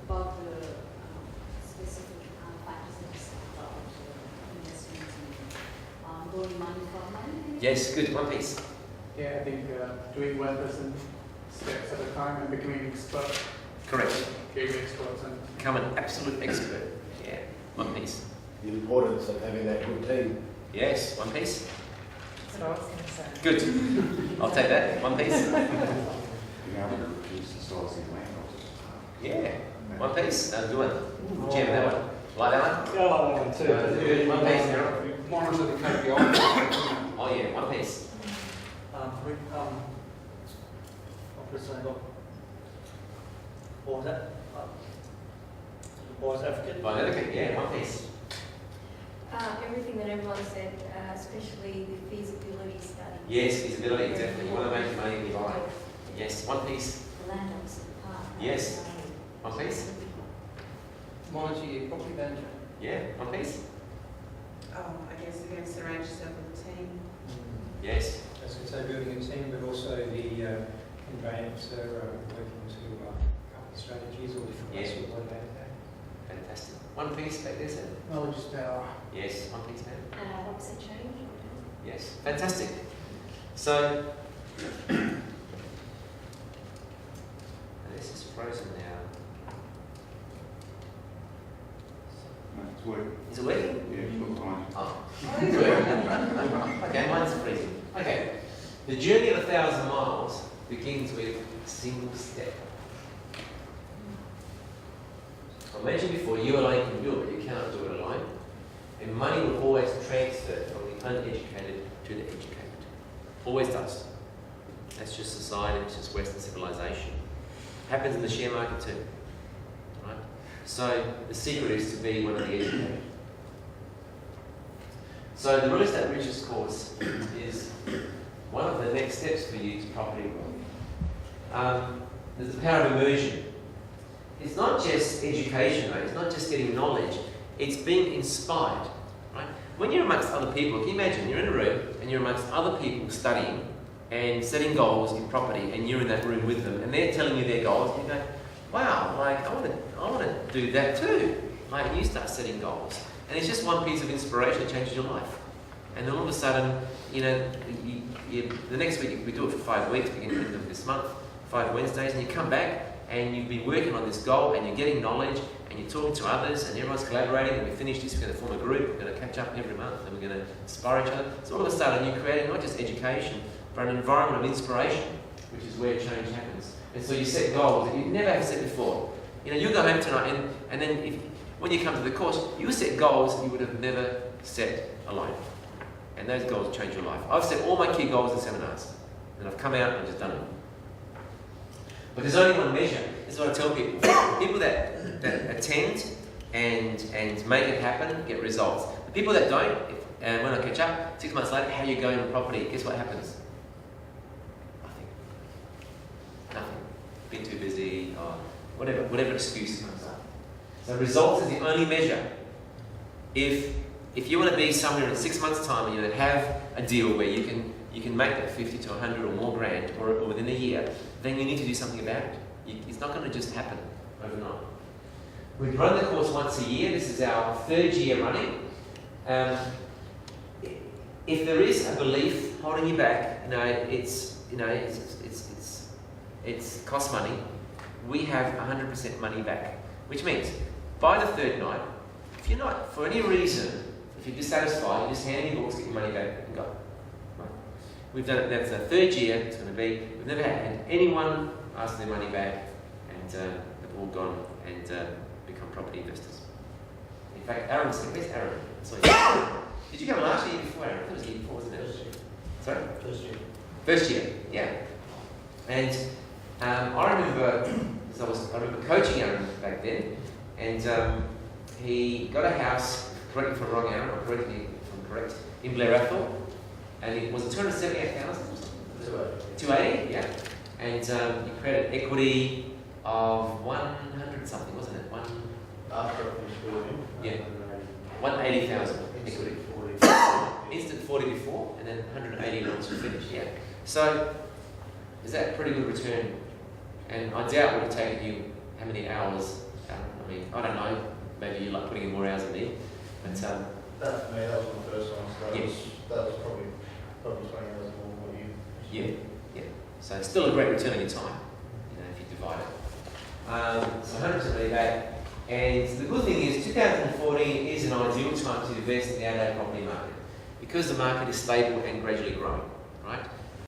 about the specific factors about investments and borrowing money from money. Yes. Good. One piece. Yeah, I think doing 1% steps at a time and becoming expert, Correct. being experts and Become an absolute expert. Yeah. One piece. The importance of having that good team. Yes. One piece. That's what I was going to say. Good. I'll take that. One piece. Being able to reduce the size of your land office. Yeah. One piece. Good one. Jam that one. Like that one? Yeah, I like that one too. Good. One piece. Carol. Monitor the KPI. Oh yeah. One piece. What was that? Wise advocate. By advocate. Yeah. One piece. Everything that everyone said, especially the feasibility study. Yes. Feasibility. Definitely. You want to make money in your life. Yes. One piece. The land officer part. Yes. One piece. Monitor your property manager. Yeah. One piece. I guess you're going to surround yourself with a team. Yes. As I say, building a team, but also the conveyance, working to a couple of strategies or different ways Yeah. of looking at that. Fantastic. One piece back there, sir. knowledge is power. Yes. One piece, man. Opposite change. Yes. Fantastic. So this is frozen now. No, it's working. Is it working? Yeah, you've got time. Oh. It's working. Okay, mine's freezing. Okay. The journey of 1,000 miles begins with a single step. I mentioned before, you alone can do it, but you cannot do it alone. And money will always transfer from the uneducated to the educated. Always does. That's just society, it's just Western civilization. Happens in the share market too. Right? So the secret is to be one of the educated. So the Real Estate Riches course is one of the next steps for you to property wealth. There's the power of immersion. It's not just education, right? It's not just getting knowledge. It's being inspired, right? When you're amongst other people, can you imagine you're in a room and you're amongst other people studying and setting goals in property, and you're in that room with them, and they're telling you their goals, and you go, wow, like I want to do that too. Like, and you start setting goals, and it's just one piece of inspiration that changes your life. And then all of a sudden, you know, the next week we do it for 5 weeks, beginning of this month, 5 Wednesdays, and you come back and you've been working on this goal and you're getting knowledge and you're talking to others and everyone's collaborating, and we finish this, we're going to form a group, we're going to catch up every month and we're going to inspire each other. So all of a sudden you're creating not just education, but an environment of inspiration, which is where change happens. And so you set goals that you never have set before. You know, you'll go home tonight and then when you come to the course, you set goals you would have never set alone. And those goals change your life. I've set all my key goals in seminars, and I've come out and just done them. But there's only one measure. This is what I tell people. People that attend and make it happen get results. The people that don't, and when I catch up, 6 months later, how are you going on property? Guess what happens? Nothing. Been too busy, or whatever excuse comes up. So results is the only measure. If you want to be somewhere in 6 months' time and you have a deal where you can make that 50 to 100 or more grand or within a year, then you need to do something about it. It's not going to just happen overnight. We run the course once a year. This is our 3rd year running. If there is a belief holding you back, it's cost money. We have 100% money back, which means by the 3rd night, if you're not, for any reason, if you're dissatisfied, you just hand in your books, get your money back, and go. Right? We've done it. That's our 3rd year. It's going to be. We've never had anyone ask their money back, and they've all gone and become property investors. In fact, Aaron's here. Where's Aaron? Sorry. Did you come last year before, Aaron? I thought it was the year before, wasn't it? First year. Sorry? First year. First year, yeah. And I remember coaching Aaron back then, and he got a house, correct me if I'm wrong, Aaron, or correct me if I'm correct, in Blair Athol, and it was a 278,000 or something? 280, yeah. And he created equity of 100 something, wasn't it? After I finished building. Yeah. 180,000 equity. Instant 40 before, and then 180 once you finish, yeah. So, is that a pretty good return? And I doubt it would have taken you how many hours? I mean, I don't know. Maybe you like putting in more hours than me. But That for me, that was my first one. So that was probably 20 hours more than what you. yeah. So it's still a great return on your time, if you divide it. So 100% money back. And the good thing is 2014 is an ideal time to invest in the Adelaide property market because the market is stable and gradually growing, right?